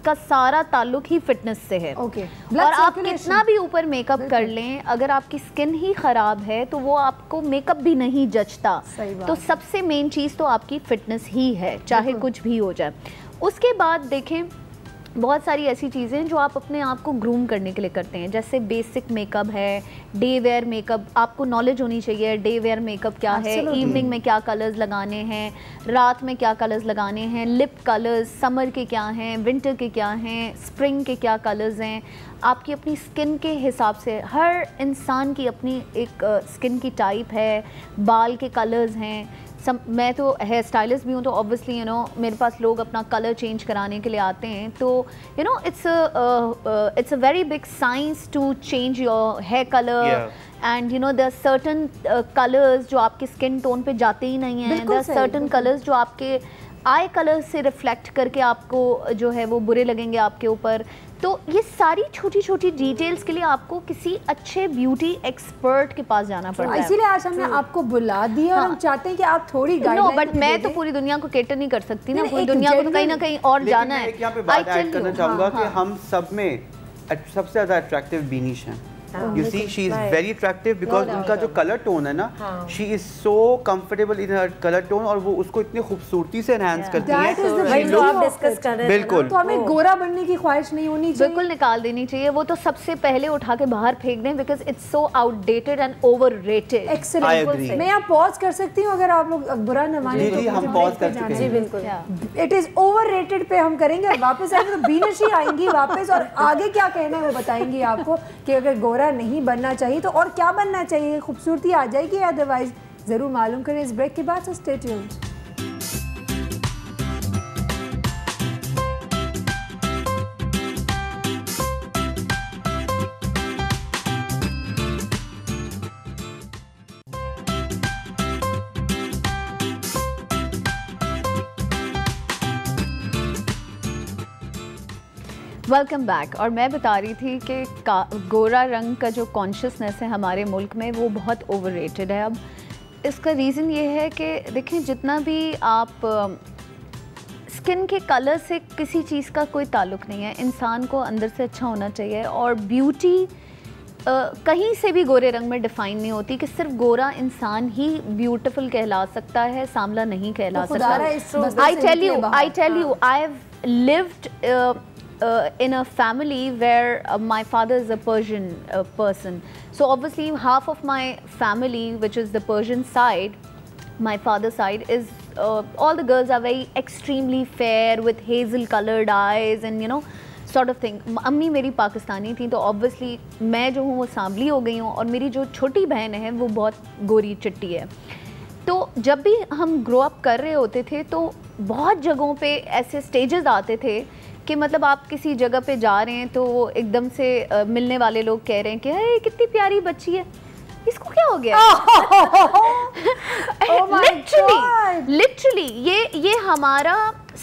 का सारा ताल्लुक ही फिटनेस से है। Okay. और आप कितना भी ऊपर मेकअप कर लें, अगर आपकी स्किन ही ख़राब है तो वो आपको मेकअप भी नहीं जचता। तो सबसे मेन चीज़ तो आपकी फिटनेस ही है, चाहे कुछ भी हो जाए। उसके बाद देखें बहुत सारी ऐसी चीज़ें हैं जो आप अपने आप को ग्रूम करने के लिए करते हैं, जैसे बेसिक मेकअप है, डे वेयर मेकअप। आपको नॉलेज होनी चाहिए डे वेयर मेकअप क्या है, इवनिंग में क्या कलर्स लगाने हैं, रात में क्या कलर्स लगाने हैं, लिप कलर्स समर के क्या हैं, विंटर के क्या हैं, स्प्रिंग के क्या कलर्स हैं। आपकी अपनी स्किन के हिसाब से, हर इंसान की अपनी एक स्किन की टाइप है, बाल के कलर्स हैं। मैं तो हेयर स्टाइलिस्ट भी हूँ, तो ऑब्वियसली यू नो मेरे पास लोग अपना कलर चेंज कराने के लिए आते हैं, तो you know it's a very big science to change your hair colour and you know there certain colours जो आपके स्किन टोन पे जाते ही नहीं हैं, देयर सर्टन कलर्स जो आपके आई कलर से रिफ्लेक्ट करके आपको जो है वो बुरे लगेंगे आपके ऊपर। तो ये सारी छोटी छोटी डिटेल्स के लिए आपको किसी अच्छे ब्यूटी एक्सपर्ट के पास जाना पड़ता है। इसीलिए आज हमने आपको बुला दिया और हम चाहते हैं कि आप थोड़ी गाइडलाइन। बट मैं तो पूरी दुनिया को केटर नहीं कर सकती ना, पूरी दुनिया को तो कहीं ना कहीं और जाना है। यहाँ पे बात ऐड करना चाहूँगा कि हम सब में सबसे ज़्यादा अट्रैक्टिव बीनिश हैं। You see, she is very attractive because उनका जो कलर टोन है ना, she is so comfortable in her color tone और वो उसको इतनी खूबसूरती से enhance करती है। जो आप डिस्कस कर रहे हैं बिल्कुल, तो हमें गोरा बनने की ख्वाहिश नहीं होनी चाहिए, बिल्कुल निकाल देनी चाहिए। वो तो सबसे पहले उठा के बाहर फेंक दें because it's so outdated and overrated. Excellent. मैं यहाँ पॉज कर सकती हूँ अगर आप लोग बुरा न माने तो? जी हम पॉज कर चुके हैं। बिल्कुल। इट इज ओवररेटेड पे हम करेंगे, वापस आएंगे तो बीनिश ही आएंगी वापस, और आगे क्या कहना है वो बताएंगी आपको कि अगर गोरा नहीं बनना चाहिए तो और क्या बनना चाहिए, खूबसूरती आ जाएगी अदरवाइज। जरूर मालूम करें इस ब्रेक के बाद, so stay tuned. Welcome back. और मैं बता रही थी कि गोरा रंग का जो कॉन्शियसनेस है हमारे मुल्क में वो बहुत ओवररेटेड है। अब इसका रीज़न ये है कि देखें जितना भी आप स्किन के कलर से किसी चीज़ का कोई ताल्लुक़ नहीं है, इंसान को अंदर से अच्छा होना चाहिए। और ब्यूटी कहीं से भी गोरे रंग में डिफ़ाइन नहीं होती कि सिर्फ गोरा इंसान ही ब्यूटीफुल कहला सकता है, सांवला नहीं कहला सकता। I tell you I have lived in a family where my father is a Persian person, so obviously half of my family, which is the Persian side, my father's side, is all the girls are very extremely fair with hazel colored eyes and you know sort of thing. अम्मी मेरी पाकिस्तानी थी, तो obviously मैं जो हूँ वो सांवली हो गई हूँ और मेरी जो छोटी बहन है वो बहुत गोरी चिट्टी है। तो जब भी हम ग्रो अप कर रहे होते थे तो बहुत जगहों पे ऐसे स्टेजेस आते थे कि मतलब आप किसी जगह पे जा रहे हैं तो वो एकदम से मिलने वाले लोग कह रहे हैं कि अरे कितनी प्यारी बच्ची है, इसको क्या हो गया? लिटरली ये हमारा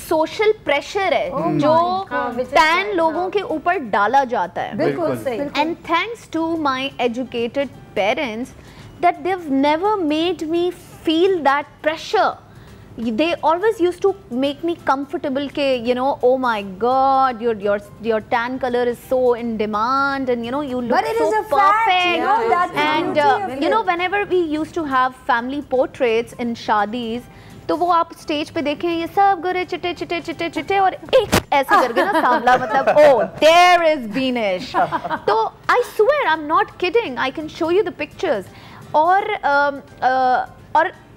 सोशल प्रेशर है जो टैन लोगों के ऊपर डाला जाता है। बिल्कुल सही। And thanks to my educated parents that they have never made me feel that pressure. They always used to make me comfortable ke you know, oh my god, your tan color is so in demand and you know you look so perfect. And you know whenever we used to have family portraits in shadis, तो वो आप stage पे देखें ये सब गोरे चिट्टे चिट्टे चिट्टे चिट्टे और एक ऐसे करके ना सांवला, मतलब oh there is Beenish. तो I swear I'm not kidding, I can show you the pictures. और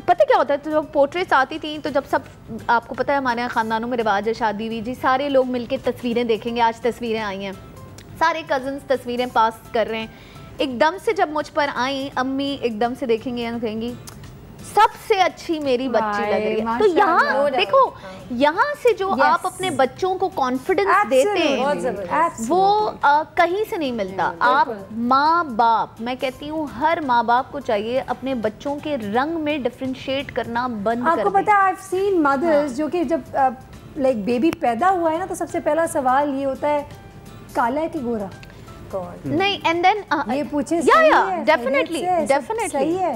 पता क्या होता है, तो जब पोर्ट्रेट्स आती थी तो जब सब, आपको पता है हमारे यहाँ ख़ानदानों में रिवाज है शादी हुई जी, सारे लोग मिलके तस्वीरें देखेंगे। आज तस्वीरें आई हैं, सारे कज़न्स तस्वीरें पास कर रहे हैं। एकदम से जब मुझ पर आई, अम्मी एकदम से देखेंगे और कहेंगी सबसे अच्छी मेरी बच्ची लग रही है। तो यहाँ देखो, यहाँ से जो आप अपने बच्चों को कॉन्फिडेंस देते हैं वो कहीं से नहीं मिलता। आप माँ बाप, मैं कहती हूँ हर माँ बाप को चाहिए अपने बच्चों के रंग में डिफरेंशिएट करना बंद कर दें। आपको पता है, आई हैव सीन मदर्स जो कि जब लाइक बेबी पैदा हुआ है ना, तो सबसे पहला सवाल ये होता है काला है कि गोरा। नहीं, एंड देन ये पूछे डेफिनेटली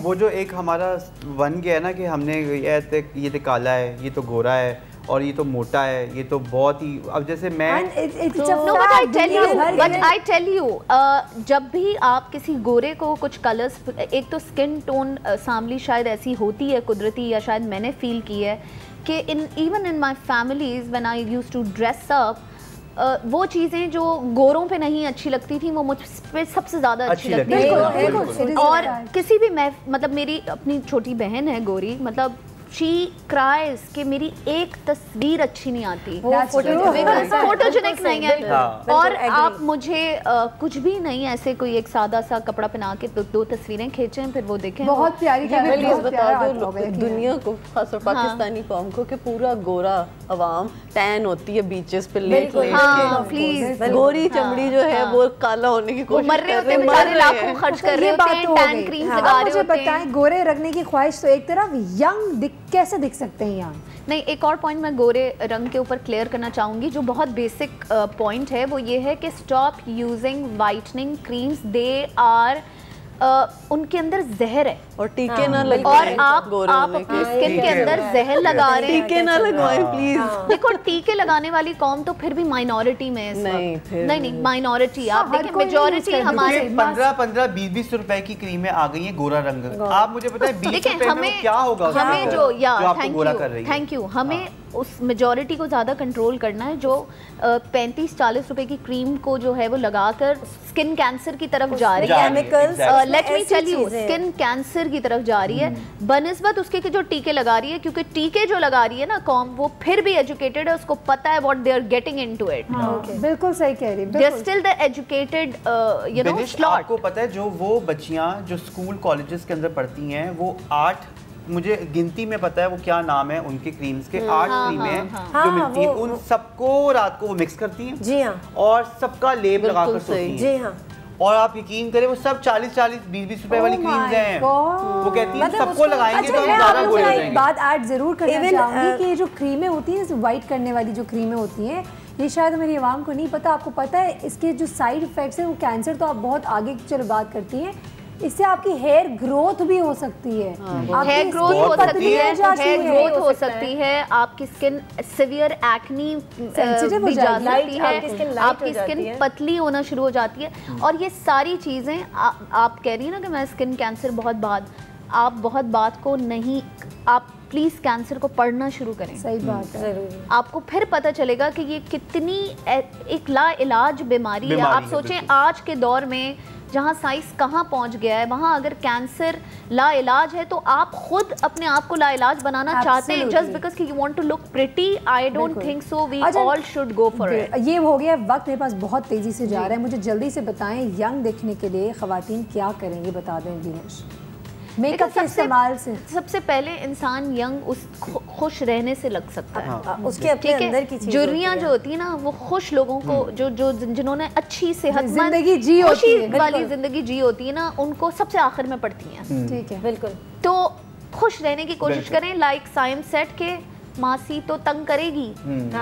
वो जो एक हमारा बन गया है ना कि हमने ये तो काला है, ये तो गोरा है, और ये तो मोटा है, ये तो बहुत ही, अब जैसे मैं आई टेल यू जब भी आप किसी गोरे को कुछ कलर्स, एक तो स्किन टोन सांवली शायद ऐसी होती है कुदरती, या शायद मैंने फील की है कि even in my families when I used to dress up, वो चीज़ें जो गोरों पे नहीं अच्छी लगती थी वो मुझ पे सबसे ज़्यादा अच्छी लगती थी। और किसी भी, मैं मतलब मेरी अपनी छोटी बहन है गोरी, मतलब शी क्राइज कि मेरी एक तस्वीर अच्छी नहीं आती, फोटोजेनिक नहीं है। और आप मुझे कुछ भी नहीं, ऐसे कोई एक सादा सा कपड़ा पहना के दो तस्वीरें खींचें, फिर वो देखें, बहुत प्यारी बता दो दुनिया को, खासकर पाकिस्तानी कौम को, कि पूरा गोरा अवाम टैन होती है बीचेस पे लेट प्लीज, गोरी चमड़ी जो है वो काला होने की कोशिश मर रहे होते हैं बेचारे, लाखों खर्च कर रहे होते हैं, टैन क्रीम लगा रहे होते हैं। बताएं, गोरे रखने की ख्वाहिश तो एक तरफ, यंग कैसे दिख सकते हैं यहाँ? नहीं, एक और पॉइंट मैं गोरे रंग के ऊपर क्लियर करना चाहूँगी जो बहुत बेसिक पॉइंट है, वो ये है कि stop using whitening creams, they are उनके अंदर जहर है, और टीके ना लगाएं, और आप अपनी स्किन के अंदर जहर लगा रहे हैं। टीके ना लगवाएं प्लीज। देखो, टीके लगाने वाली कौम तो फिर भी माइनॉरिटी में है। नहीं माइनॉरिटी, आप देखें मेजॉरिटी हमारे 15-20 रुपए की क्रीमें आ गई है गोरा रंग। आप मुझे बताएं 20 रुपए में क्या होगा? हमें जो थैंक यू, हमें उस मेजॉरिटी को ज़्यादा कंट्रोल करना है जो 35-40 रुपए की क्रीम को जो है वो लगाकर स्किन कैंसर की तरफ जा रही है। Let me tell you, skin cancer की तरफ जा रही है बनिस्बत उसके के जो टीके लगा रही है, क्योंकि टीके जो लगा रही है ना कौम, वो फिर भी एजुकेटेड है, उसको पता है what they are getting into it. बिल्कुल सही कह रही है, they are still the educated you know slot. आपको पता है जो वो बच्चियां जो स्कूल कॉलेजेस के अंदर पढ़ती हैं, वो 8, मुझे गिनती में पता है वो क्या नाम है उनके क्रीम्स के, 8 क्रीमें जो मिलती हैं, उन सबको रात को वो मिक्स करती हैं। जी हाँ, और सबका लेप लगाकर सोती हैं। जी हाँ, और आप यकीन करें वो सब 40-40, 20-20 रुपए वाली क्रीम्स हैं। वो कहती हैं सबको लगाएंगे तो हम ज़्यादा गोरे हो जाएंगे। बात ऐड जरूर करना चाहूँगी कि ये जो क्रीमें होती हैं, वाइट करने वाली जो क्रीमें होती हैं, ये शायद मेरी आवाम को नहीं पता। आपको पता है इसके जो साइड इफेक्ट्स हैं, वो कैंसर तो आप बहुत आगे चलो बात करती हैं, इससे आपकी हेयर ग्रोथ भी हो सकती है। हेयर ग्रोथ हो सकती है, हेयर ग्रोथ हो सकती है, आपकी स्किन सिवियर एक्नी भी जा सकती है, आपकी स्किन पतली होना शुरू हो जाती है। और ये सारी चीज़ें आप कह रही हैं ना कि मैं स्किन कैंसर आप बहुत बात को नहीं, आप प्लीज़ कैंसर को पढ़ना शुरू करें। सही बात है, जरूर आपको फिर पता चलेगा कि ये कितनी एक लाइलाज बीमारी है। आप सोचें आज के दौर में जहाँ साइंस कहाँ पहुँच गया है, वहाँ अगर कैंसर लाइलाज है तो आप खुद अपने आप को लाइलाज बनाना चाहते हैं जस्ट बिकॉज कि you want to look pretty. I don't think so, we all should go for it. ये हो गया, वक्त मेरे पास बहुत तेजी से जा रहा है, मुझे जल्दी से बताएं यंग दिखने के लिए खवातीन क्या करेंगे, बता दें दिनेश। मेकअप के इस्तेमाल से सबसे पहले इंसान यंग उस खुश रहने से लग सकता है। उसके अपने अंदर की चीज़ जुर्रियाँ जो होती है ना, वो खुश लोगों को जो जिन्होंने अच्छी सेहतमंद जिंदगी वाली जिंदगी जी होती है ना, उनको सबसे आखिर में पड़ती हैं। ठीक है, बिल्कुल। तो खुश रहने की कोशिश करें। लाइक साइम सेट के मासी तो तंग करेगी,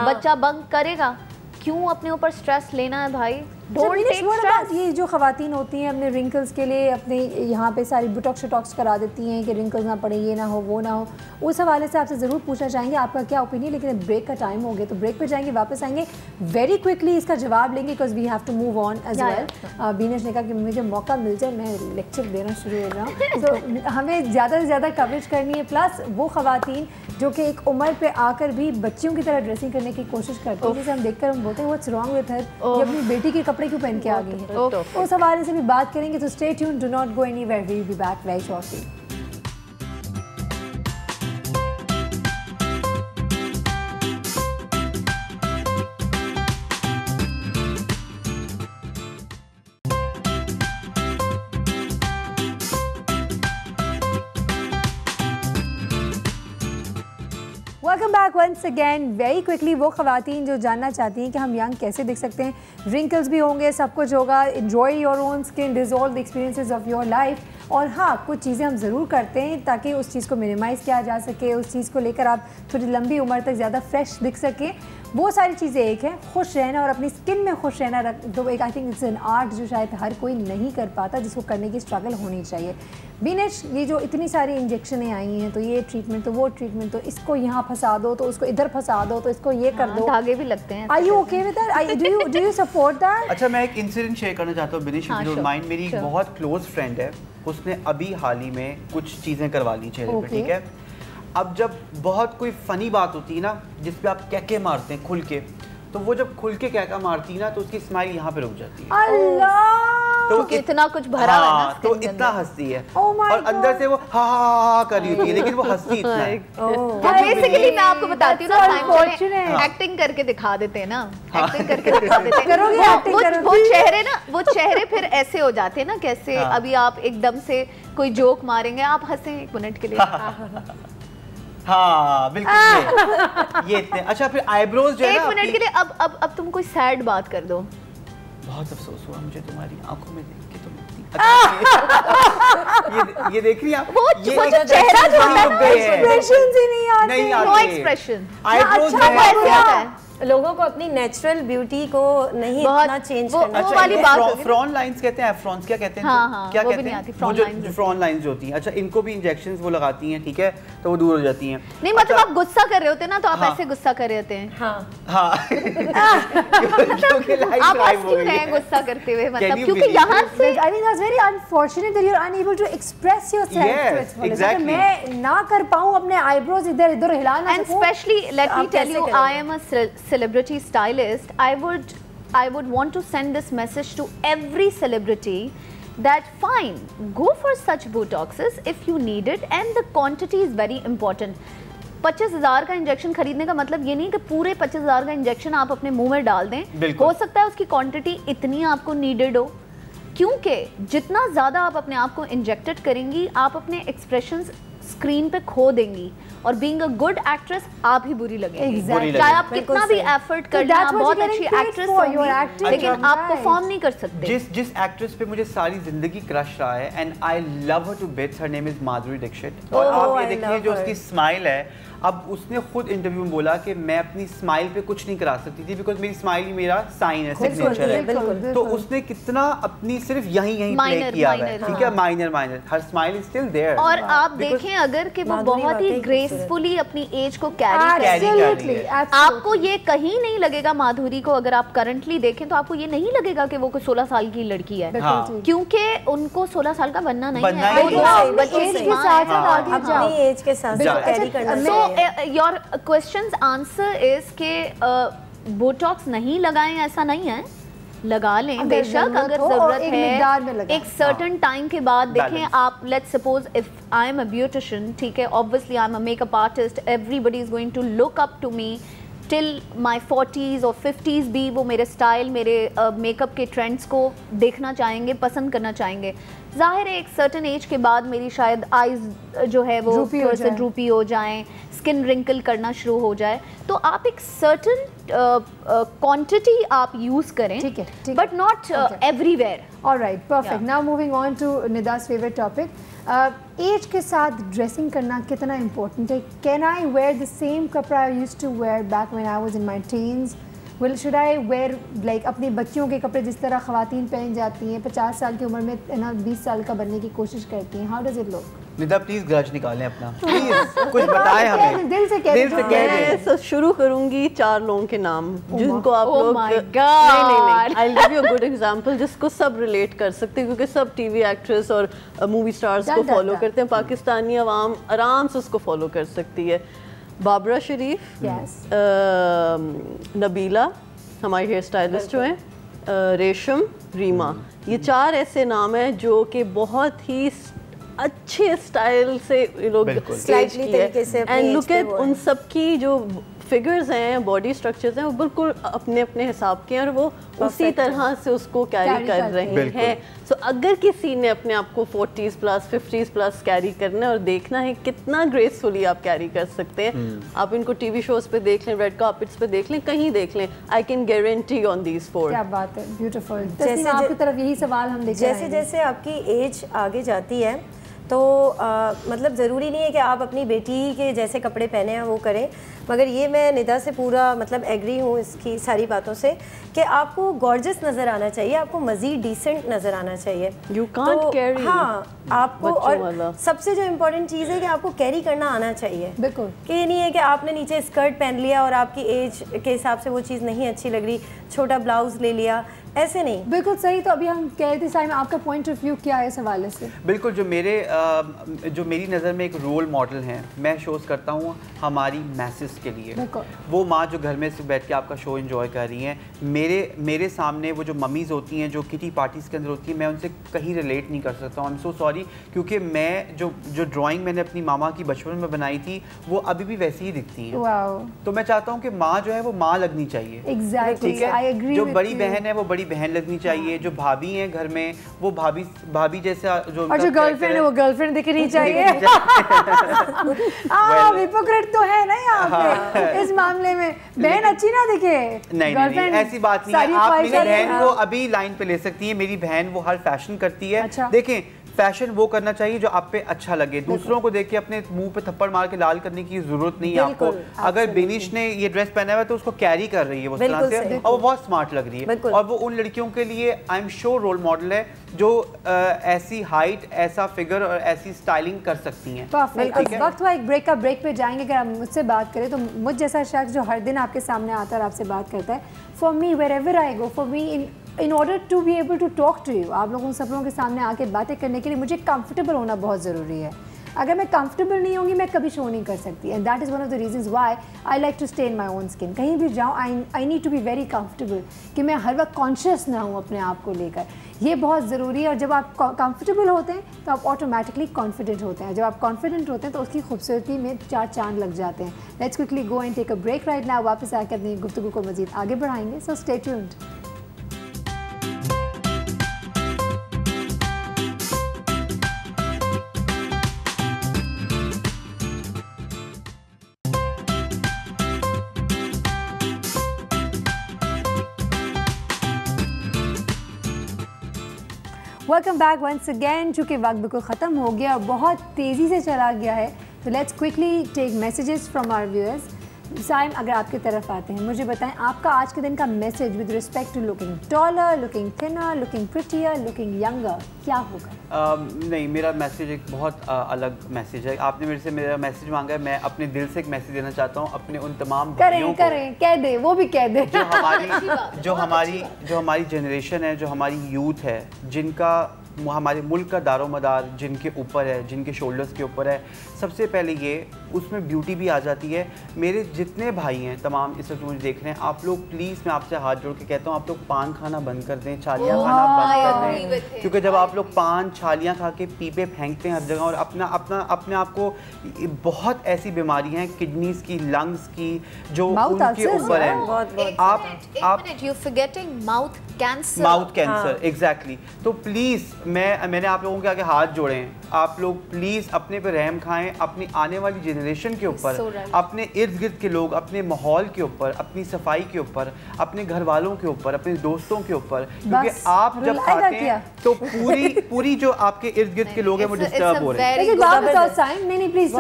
बच्चा बंक करेगा, क्यों अपने ऊपर स्ट्रेस लेना है भाई? ये जो खवातीन होती हैं अपने रिंकल्स के लिए अपने यहाँ पे सारी बुटॉक्स शटॉक्स करा देती हैं कि रिंकल्स ना पड़े, ये ना हो, वो ना हो, उस हवाले से आपसे ज़रूर पूछना चाहेंगे आपका क्या ओपिनियन। लेकिन ब्रेक का टाइम हो गया तो ब्रेक पे जाएंगे, वापस आएंगे, वेरी क्विकली इसका जवाब लेंगे because we have to move on as well. Beenish ने कहा कि मुझे मौका मिल जाए मैं लेक्चर देना शुरू हो जाऊँ, तो हमें ज़्यादा से ज़्यादा कवरेज करनी है। प्लस वो खवातीन जो कि एक उम्र पे आकर भी बच्चियों की तरह ड्रेसिंग करने की कोशिश करती हैं, जिसे हम देखकर हम बोलते हैं व्हाट्स रॉन्ग विद हर, ये अपनी बेटी के कपड़े क्यों पहन के आ गई है, उस हवाले से भी बात करेंगे। तो stay tuned, do not go anywhere, we will be back very shortly. Back once again very quickly. वो ख़वातीन जो जानना चाहती हैं कि हम यंग कैसे दिख सकते हैं, रिंकल्स भी होंगे, सब कुछ होगा, enjoy your own skin, dissolve the experiences of your life. और हाँ, कुछ चीज़ें हम ज़रूर करते हैं ताकि उस चीज़ को मिनिमाइज़ किया जा सके, उस चीज़ को लेकर आप थोड़ी लंबी उम्र तक ज़्यादा फ्रेश दिख सकें। वो सारी चीज़ें एक है, खुश रहना और अपनी स्किन में खुश रहना, तो एक आई थिंक इट्स एन आर्ट जो शायद हर कोई नहीं कर पाता, जिसको करने की स्ट्रगल होनी चाहिए। बीनेश, ये जो इतनी सारी इंजेक्शनें आई हैं, तो ये ट्रीटमेंट, तो वो ट्रीटमेंट, तो इसको यहाँ फंसा दो, तो उसको इधर फंसा दो, तो इसको ये कर दो, धागे भी लगते हैं। Are you okay with that? Do you support that? अच्छा, मैं एक इंसिडेंट शेयर करना चाहता हूँ Binesh, if you don't mind. मेरी एक बहुत क्लोज फ्रेंड है, उसने अभी हाल ही में कुछ चीज़ें करवा ली चेहरे पे, ठीक है। अब जब बहुत कोई फ़नी बात होती है ना, जिस पे आप कैके मारते हैं खुल के, तो वो जब खुल के कैका मारती है ना, तो उसकी स्माइल यहाँ पे रुक जाती है। अल्लाह, तो इतना कुछ भरा है ना, तो इतना हंसती है और अंदर से वो हा कर रही होती है, लेकिन वो हंसती इतना है। बेसिकली मैं आपको बताती हूँ ना, एक्टिंग करके दिखा देते हैं ना, एक्टिंग करके दिखा देते हैं। वो चेहरे ना, वो चेहरे फिर ऐसे हो जाते हैं ना, कैसे अभी आप एकदम से कोई जोक मारेंगे, आप हंसे 1 मिनट के लिए। हाँ बिल्कुल, ये इतने। अच्छा, फिर आईब्रोज जो है ना, 1 मिनट के लिए अब तुम कोई सैड बात कर दो। बहुत अफसोस हुआ मुझे तुम्हारी आंखों में देख के, तुम अच्छा, ये देख रही आप, ये चेहरा जो है ना, एक्सप्रेशंस ही नहीं आते, नो एक्सप्रेशन। आईब्रोज लोगों को अपनी नेचुरल ब्यूटी को नहीं इतना चेंज करना चाहिए। वाली बात फ्रॉन लाइंस कहते हैं, फ्रॉन्स क्या कहते हैं? हाँ, क्या कहते हैं? वो जो फ्रॉन लाइंस जो होती हैं, अच्छा, इनको भी इंजेक्शंस वो लगाती हैं, ठीक है, तो वो दूर हो जाती हैं। नहीं, मतलब आप गुस्सा कर रहे होते ना, तो आप ऐसे गुस्सा कर रहे होते हैं। हाँ आप हंस क्यों रहे हैं गुस्सा करते हुए? मतलब क्योंकि यहाँ से I think that's very unfortunate that you're unable to express yourself. Yes, exactly. मैं ना कर पाऊँ अपने eyebrows इधर इधर हिलाना, and especially let me tell you, I am a celebrity stylist. I would want to send this message to every celebrity that fine, go for such Botoxes if you need it, and the quantity is very important. 25,000 का injection खरीदने का मतलब ये नहीं कि पूरे 25,000 का injection आप अपने मुंह में डाल दें। हो सकता है उसकी क्वांटिटी इतनी आपको नीडेड हो, क्योंकि जितना ज़्यादा आप अपने आप को इंजेक्टेड करेंगी, आप अपने एक्सप्रेशंस स्क्रीन पे खो देंगी, और बीइंग अ गुड एक्ट्रेस आप ही बुरी लगेंगी। चाहे आप कितना भी एफर्ट कर लें, आप बहुत अच्छी एक्ट्रेस होंगी, लेकिन आप परफॉर्म नहीं कर सकते। जिस एक्ट्रेस पे मुझे सारी जिंदगी क्रश रहा है, and I love her to bits, her name is Madhuri Dixit. और आप ये देखिए जो उसकी स्माइल है, अब उसने खुद इंटरव्यू में बोला कि मैं अपनी स्माइल पे कुछ नहीं करा सकती थी, बिकॉज मेरी स्माइल ही मेरा साइन है, सिग्नेचर है। तो उसने कितना अपनी सिर्फ यहीं प्ले किया है, ठीक है, minor, her smile is still there. और आप देखें अगर कि वो बहुत ही ग्रेसफुली अपनी एज को कैरी कर रही है, आपको ये कहीं नहीं लगेगा। माधुरी को अगर आप करंटली देखें तो आपको ये नहीं लगेगा कि वो कोई 16 साल की लड़की है, क्योंकि उनको 16 साल का बनना नहीं है। Your question's answer is कि बोटॉक्स नहीं लगाएं, ऐसा नहीं है, लगा लें बेशक अगर जरूरत है, एक सर्टेन टाइम के बाद देखें आप। Let's suppose if I am a beautician, ठीक है, obviously I am a makeup artist, everybody is going to look up to me till my 40s और 50s भी वो मेरे स्टाइल, मेरे मेकअप के ट्रेंड्स को देखना चाहेंगे, पसंद करना चाहेंगे। जाहिर है एक सर्टन एज के बाद मेरी शायद आईज जो है वो थोड़े से ड्रूपी हो जाएं, स्किन रिंकल करना शुरू हो जाए, तो आप एक सर्टन क्वांटिटी आप यूज़ करें, but not everywhere. Alright, perfect. Now moving on to Nida's favourite topic, age के साथ ड्रेसिंग करना कितना इम्पोर्टेंट है? Can I wear the same कपड़ा I used to wear back when I was in my teens? Will should I wear like अपने बच्चियों के कपड़े जिस तरह ख़वातीन पहन जाती हैं 50 साल की उम्र में, ना 20 साल का बनने की कोशिश करती हैं? How does it look? Nida please grudge निकालें अपना, प्लीज कुछ बताएं हमें, दिल से मैं शुरू करूंगी 4 लोगों के नाम जिनको आप लोग नहीं, I give you a good example जिसको सब रिलेट कर सकते हैं, क्योंकि सब टीवी एक्ट्रेस और मूवी स्टार्स को फॉलो करते हैं, पाकिस्तानी अवाम आराम से उसको फॉलो कर सकती है। बाबरा शरीफ, नबीला हमारी हेयर स्टाइलिस्ट जो हैं, रेशम, रीमा, ये 4 ऐसे नाम हैं जो कि बहुत ही अच्छे स्टाइल से लोग स्लाइटली तरीके से एंड लुक एट उन सब की जो फिगर्स हैं, बॉडी स्ट्रक्चर्स हैं, वो बिल्कुल अपने अपने हिसाब के हैं और वो उसी तरह से उसको कैरी कर रहे हैं। सो अगर किसी ने अपने आप को 40s plus 50s plus carry करना है और देखना है कितना ग्रेसफुली आप कैरी कर सकते हैं, आप इनको टीवी शोज पे देख लें, रेड कार्पेट्स पे देख लें, कहीं देख लें, I can guarantee on these 4। क्या बात है, ब्यूटीफुल। जैसे आपकी तरफ यही सवाल हम देख जैसे जैसे आपकी एज आगे जाती है तो मतलब ज़रूरी नहीं है कि आप अपनी बेटी के जैसे कपड़े पहने हैं वो करें, मगर ये मैं निदा से पूरा मतलब एग्री हूँ इसकी सारी बातों से कि आपको गॉर्जियस नज़र आना चाहिए, आपको मज़ीद डिसेंट नज़र आना चाहिए। You can't carry. हाँ, आपको और सबसे जो इम्पोर्टेंट चीज़ है कि आपको कैरी करना आना चाहिए। बिल्कुल, कि ये नहीं है कि आपने नीचे स्कर्ट पहन लिया और आपकी एज के हिसाब से वो चीज़ नहीं अच्छी लग रही, छोटा ब्लाउज ले लिया, ऐसे नहीं। बिल्कुल सही। तो अभी हम कह रहे थे साइम, आपका पॉइंट ऑफ व्यू क्या है इस हवाले से? बिल्कुल, जो मेरी नज़र में एक रोल मॉडल हैं, मैं शोज़ करता हूँ हमारी मैसेज के लिए। वो माँ जो घर में से बैठ के आपका शो एंजॉय कर रही हैं, मेरे सामने वो जो मम्मीज़ होती हैं जो किटी पार्टीज़ के अंदर होती हैं, मैं उनसे कहीं रिलेट नहीं कर सकता हूँ। आई एम सो सॉरी, क्योंकि मैं जो ड्राइंग मैंने अपनी मामा की बचपन में बनाई थी वो अभी भी वैसी ही दिखती हैं। तो मैं चाहता हूँ कि माँ जो है वो माँ लगनी चाहिए। ठीक है, जो बड़ी बहन है वो बड़ी बहन लगनी चाहिए, जो भाभी हैं घर में वो भाभी जैसा, जो और जो गर्लफ्रेंड है वो गर्लफ्रेंड दिखनी चाहिए। हिपोक्रेट तो है ना यहाँ पे इस मामले में, बहन अच्छी ना दिखे। नहीं, ऐसी बात नहीं है। आप मेरी बहन को अभी लाइन पे ले सकती है, मेरी बहन वो हर फैशन करती है। देखें, फैशन वो करना चाहिए जो आप पे अच्छा लगे, दूसरों को देख के अपने मुंह पे थप्पड़ मार के लाल करने की जरूरत नहीं है आपको। अगर बेनिश ने ये ड्रेस पहना हुआ है तो उसको कैरी कर रही है वो तरह से, और वो बहुत स्मार्ट लग रही है, और वो उन लड़कियों के लिए I am sure role model है जो ऐसी हाइट, ऐसा फिगर और ऐसी स्टाइलिंग कर सकती हैं। वक्त हुआ एक ब्रेक का, ब्रेक पे जाएंगे। अगर आप मुझसे बात करें तो मुझ जैसा शख्स जो हर दिन आपके सामने आता है और आपसे बात करता है, for me wherever I go, for me in order to be able to talk to you, आप लोगों सब लोगों के सामने आके बातें करने के लिए मुझे कंफर्टेबल होना बहुत ज़रूरी है। अगर मैं कंफर्टेबल नहीं होंगी मैं कभी शो नहीं कर सकती, and that is one of the reasons why I like to stay in my own skin. कहीं भी जाऊँ I need to be very comfortable, कि मैं हर वक्त कॉन्शियस ना हूँ अपने आप को लेकर, ये बहुत ज़रूरी है। और जब आप कंफर्टेबल होते हैं तो आप ऑटोमेटिकली कॉन्फिडेंट होते हैं, जब आप कॉन्फिडेंट होते हैं तो उसकी खूबसूरती में 4 चांद लग जाते हैं। Let's quickly go and take a break right now, वापस आकर अपनी गुफ्तगू को मज़ीद आगे बढ़ाएंगे, so stay tuned. Welcome back once again. चूँकि वक्त बिल्कुल ख़त्म हो गया और बहुत तेज़ी से चला गया है, तो let's quickly take messages from our viewers. Saim, अगर आपकी तरफ आते हैं, मुझे बताएं आपका आज के दिन का message with respect to looking taller, looking thinner, looking prettier, looking younger, क्या होगा? नहीं, मेरा मैसेज एक बहुत अलग मैसेज है। आपने मेरे से मेरा मैसेज मांगा है, मैं अपने दिल से एक मैसेज देना चाहता हूँ अपने उन तमाम भाइयों को। कह दे, वो भी कह दे। जो हमारी जनरेशन है, जो हमारी यूथ है, जिनका हमारे मुल्क का दारोमदार जिनके ऊपर है, जिनके शोल्डर्स के ऊपर है, सबसे पहले ये उसमें ब्यूटी भी आ जाती है। मेरे जितने भाई हैं तमाम इस वक्त मुझे देख रहे हैं, आप लोग प्लीज़, मैं आपसे हाथ जोड़ के कहता हूँ, आप लोग पान खाना बंद कर दें, छालियाँ खाना बंद कर दें, क्योंकि जब आप लोग पान छालियाँ खा के पीपे फेंकते हैं हर जगह, और अपने आप को, बहुत ऐसी बीमारियाँ हैं किडनीज की, लंग्स की, जो उनके ऊपर है। Mouth cancer, exactly. तो प्लीज़ मैंने आप लोगों के आगे हाथ जोड़े हैं, आप लोग प्लीज़ अपने पे रहम खाएं, अपनी आने वाली जनरेशन के ऊपर, अपने इर्द गिर्द के लोग, अपने माहौल के ऊपर, अपनी सफाई के ऊपर, अपने घर वालों के ऊपर, अपने दोस्तों के ऊपर, क्योंकि आप जब खाते हैं तो पूरी जो आपके इर्द गिर्द के लोग हैं वो डिस्टर्ब हो रहे हैं। नहीं प्लीज,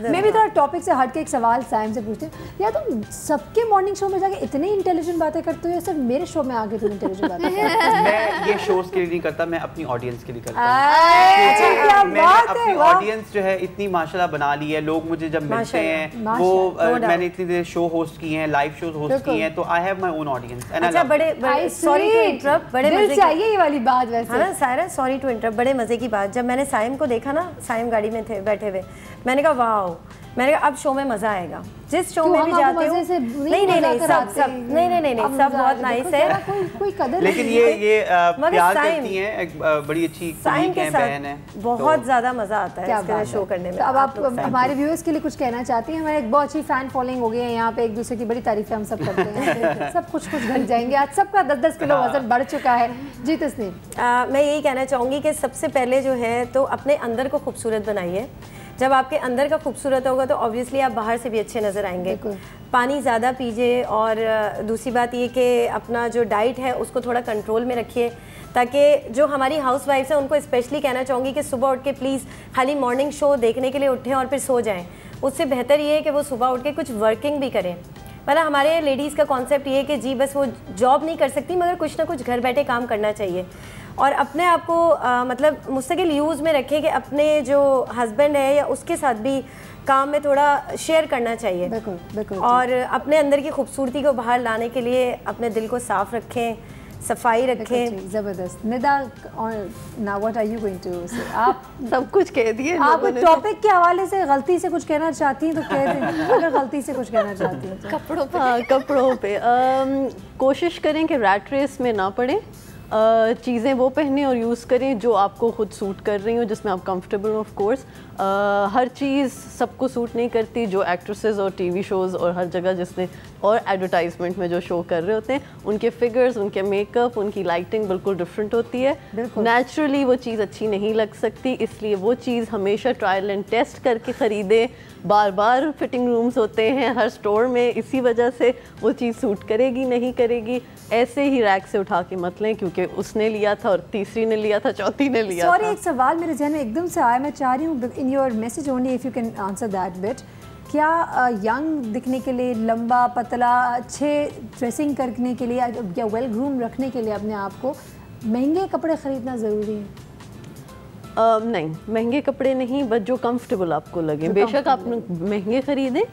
मैं भी थोड़ा टॉपिक से हट के एक सवाल साइम से पूछती हूँ, यार तुम सबके मॉर्निंग शो में जाके इतनी इंटेलिजेंट बातें करते हो या सिर्फ मेरे शो में आके तुम इंटेलिजेंट बातें करते हो? मैं ये शोज के लिए नहीं करता, मैं अपनी ऑडियंस के लिए करता हूँ। मैंने अपनी ऑडियंस जो है इतनी माशाल्लाह बना ली है, लोग मुझे जब मिलते हैं वो मैंने इतनी देर शो होस्ट किए हैं, लाइव शोज होस्ट किए हैं, तो I have my own audience. अच्छा, बड़े सॉरी टू इंटरप्ट, बड़े मजे चाहिए ये वाली बात वैसे, है ना सायरा, सॉरी टू इंटरप्ट, बड़े मजे की बात, जब मैंने साइम को देखा ना, साइम गाड़ी में थे बैठे हुए, मैंने कहा वाओ, मैंने कहा अब शो में मज़ा आएगा। जिस शो में भी जाते हो, नहीं सब बहुत नाइस है, कोई कदर, लेकिन ये प्यार करती हैं, एक बड़ी अच्छी साइन के साथ बहुत ज्यादा मजा आता है इसका शो करने में। अब आप हमारे व्यूअर्स के लिए कुछ कहना चाहती हैं? हमारे एक बहुत अच्छी फैन फॉलोइंग हो गई है यहाँ पे, एक दूसरे की बड़ी तारीफें हम सब करते हैं। सब कुछ घट जाएंगे, आज सबका 10-10 किलो वजन बढ़ चुका है। जी तस्नीम, मैं यही कहना चाहूँगी कि सबसे पहले जो है तो अपने अंदर को खूबसूरत बनाइए। जब आपके अंदर का खूबसूरत होगा तो ऑब्वियसली आप बाहर से भी अच्छे नज़र आएंगे। पानी ज़्यादा पीजिए, और दूसरी बात ये कि अपना जो डाइट है उसको थोड़ा कंट्रोल में रखिए, ताकि जो हमारी हाउस वाइफ्स हैं उनको स्पेशली कहना चाहूँगी कि सुबह उठ के प्लीज़ खाली मॉर्निंग शो देखने के लिए उठें और फिर सो जाएँ। उससे बेहतर ये है कि वो सुबह उठ के कुछ वर्किंग भी करें। मतलब हमारे लेडीज़ का कॉन्सेप्ट ये है कि जी बस वो जॉब नहीं कर सकती मगर कुछ ना कुछ घर बैठे काम करना चाहिए, और अपने आप को मतलब मुस्तकिल यूज़ में रखें कि अपने जो हस्बैंड है या उसके साथ भी काम में थोड़ा शेयर करना चाहिए। बिल्कुल बिल्कुल। और अपने अंदर की खूबसूरती को बाहर लाने के लिए अपने दिल को साफ़ रखें, सफाई रखें। ज़बरदस्त। Nida, now what are you going to say? आप सब कुछ कह दिए। आप टॉपिक के हवाले से गलती से कुछ कहना चाहती हैं तो कह दें, अगर गलती से कुछ कहना चाहती हैं तो। कपड़ों पे, हाँ कपड़ों पे कोशिश करें कि रैट रेस में ना पड़ें। चीज़ें वो पहने और यूज़ करें जो आपको खुद सूट कर रही हो, जिसमें आप कंफर्टेबल हो। ऑफ कोर्स हर चीज़ सबको सूट नहीं करती, जो एक्ट्रेसेस और टीवी शोज़ और हर जगह जिसने और एडवर्टाइजमेंट में जो शो कर रहे होते हैं, उनके फिगर्स, उनके मेकअप, उनकी लाइटिंग बिल्कुल डिफरेंट होती है। नेचुरली वो चीज़ अच्छी नहीं लग सकती, इसलिए वो चीज़ हमेशा ट्रायल एंड टेस्ट करके ख़रीदें। बार बार फिटिंग रूम्स होते हैं हर स्टोर में, इसी वजह से वो चीज़ सूट करेगी नहीं करेगी। ऐसे ही रैक से उठा के मत लें, क्योंकि उसने लिया था और तीसरी ने लिया था, चौथी ने लिया था। सॉरी, एक सवाल मेरे जहन में एकदम से आया, मैं चाह रही हूँ in your message only if you can answer that bit. क्या यंग दिखने के लिए, लंबा पतला, अच्छे ड्रेसिंग करने के लिए या वेल ग्रूम रखने के लिए अपने आप को महंगे कपड़े ख़रीदना ज़रूरी है? नहीं, महंगे कपड़े नहीं, बस जो कंफर्टेबल आपको लगे। बेशक आप महंगे ख़रीदें,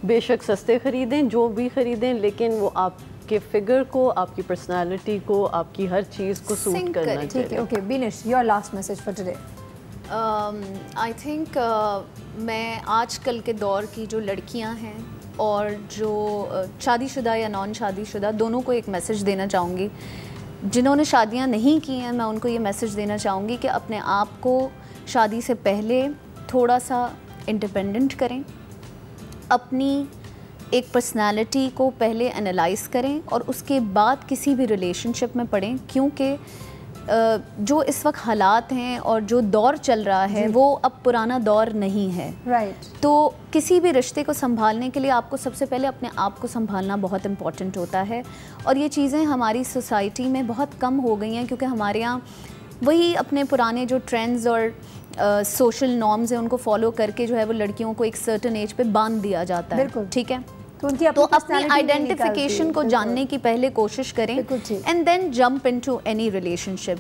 बेशक सस्ते ख़रीदें, जो भी ख़रीदें, लेकिन वो आपके फिगर को, आपकी पर्सनालिटी को, आपकी हर चीज़ को सूट करना चाहिए। ठीक है, okay. बिनिश, your last message for today. I think मैं आजकल के दौर की जो लड़कियां हैं और जो शादीशुदा या नॉन शादीशुदा, दोनों को एक मैसेज देना चाहूँगी। जिन्होंने शादियां नहीं की हैं, मैं उनको ये मैसेज देना चाहूँगी कि अपने आप को शादी से पहले थोड़ा सा इंडिपेंडेंट करें, अपनी एक पर्सनालिटी को पहले एनालाइज करें और उसके बाद किसी भी रिलेशनशिप में पड़ें, क्योंकि जो इस वक्त हालात हैं और जो दौर चल रहा है वो अब पुराना दौर नहीं है। राइट। तो किसी भी रिश्ते को संभालने के लिए आपको सबसे पहले अपने आप को संभालना बहुत इम्पॉर्टेंट होता है, और ये चीज़ें हमारी सोसाइटी में बहुत कम हो गई हैं, क्योंकि हमारे यहाँ वही अपने पुराने जो ट्रेंड्स और सोशल नॉर्म्स हैं उनको फॉलो करके जो है वो लड़कियों को एक सर्टेन एज पे बांध दिया जाता है। ठीक है, तो अपनी आइडेंटिफिकेशन को जानने की पहले कोशिश करें, and then jump into any relationship.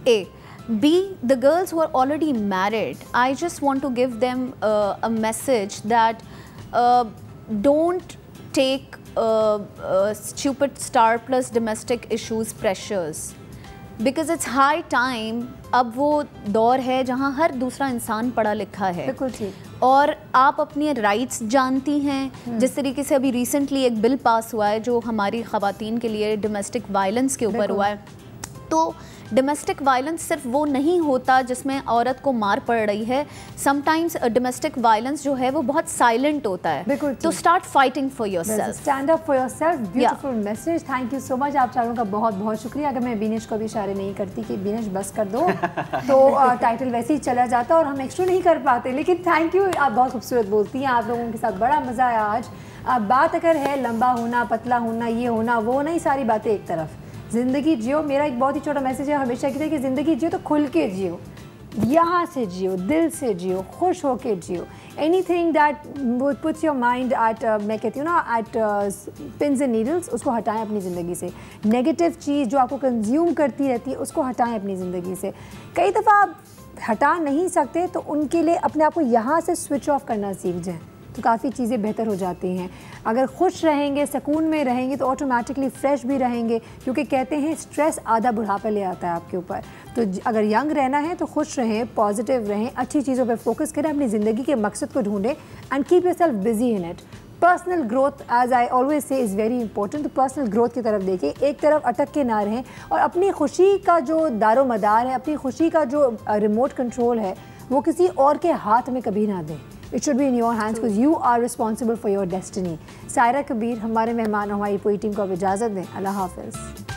A B, the girls who are already married, I just want to give them a message that don't take stupid star plus domestic issues pressures, because it's high time। अब वो दौर है जहाँ हर दूसरा इंसान पढ़ा लिखा है। बिल्कुल ठीक। और आप अपने राइट्स जानती हैं। जिस तरीके से अभी रिसेंटली एक बिल पास हुआ है जो हमारी ख़वातीन के लिए डोमेस्टिक वायलेंस के ऊपर हुआ है, तो डोमेस्टिक वायलेंस सिर्फ वो नहीं होता जिसमें औरत को मार पड़ रही है। समटाइम्स डोमेस्टिक वायलेंस जो है वो बहुत साइलेंट होता है। तो start fighting for yourself, stand up for yourself. Beautiful message, thank you so much. आप चारों का बहुत बहुत शुक्रिया। अगर मैं बिनिश को भी इशारे नहीं करती कि बिनिश बस कर दो तो टाइटल वैसे ही चला जाता और हम एक्स्ट्रा नहीं कर पाते, लेकिन थैंक यू, आप बहुत खूबसूरत बोलती हैं। आप लोगों के साथ बड़ा मज़ा आया आज। अब बात अगर है लंबा होना, पतला होना, ये होना वो नहीं, सारी बातें एक तरफ, ज़िंदगी जियो। मेरा एक बहुत ही छोटा मैसेज है हमेशा की तरह कि ज़िंदगी जियो तो खुल के जियो, यहाँ से जियो, दिल से जियो, खुश होके जियो। Anything that puts your mind at, मैं कहती हूँ ना, एट पिन्स एंड नीडल्स, उसको हटाएं अपनी ज़िंदगी से। नेगेटिव चीज़ जो आपको कंज्यूम करती रहती है उसको हटाएं अपनी ज़िंदगी से। कई दफ़ा आप हटा नहीं सकते तो उनके लिए अपने आप को यहाँ से स्विच ऑफ करना सीख जाएँ, तो काफ़ी चीज़ें बेहतर हो जाती हैं। अगर खुश रहेंगे, सुकून में रहेंगे तो ऑटोमेटिकली फ्रेश भी रहेंगे, क्योंकि कहते हैं स्ट्रेस आधा बुढ़ापा ले आता है आपके ऊपर। तो अगर यंग रहना है तो खुश रहें, पॉजिटिव रहें, अच्छी चीज़ों पे फोकस करें, अपनी ज़िंदगी के मकसद को ढूंढें and keep yourself busy in it. Personal growth as I always say is very important. तो पर्सनल ग्रोथ की तरफ देखिए, एक तरफ अटक के ना रहें और अपनी खुशी का जो दारोमदार है, अपनी खुशी का जो रिमोट कंट्रोल है, वो किसी और के हाथ में कभी ना दें। It should be in your hands because you are responsible for your destiny. Saira Kabir हमारे मेहमान, हमारी पूरी टीम को अब इजाज़त दें। अल्लाह हाफ़िज़।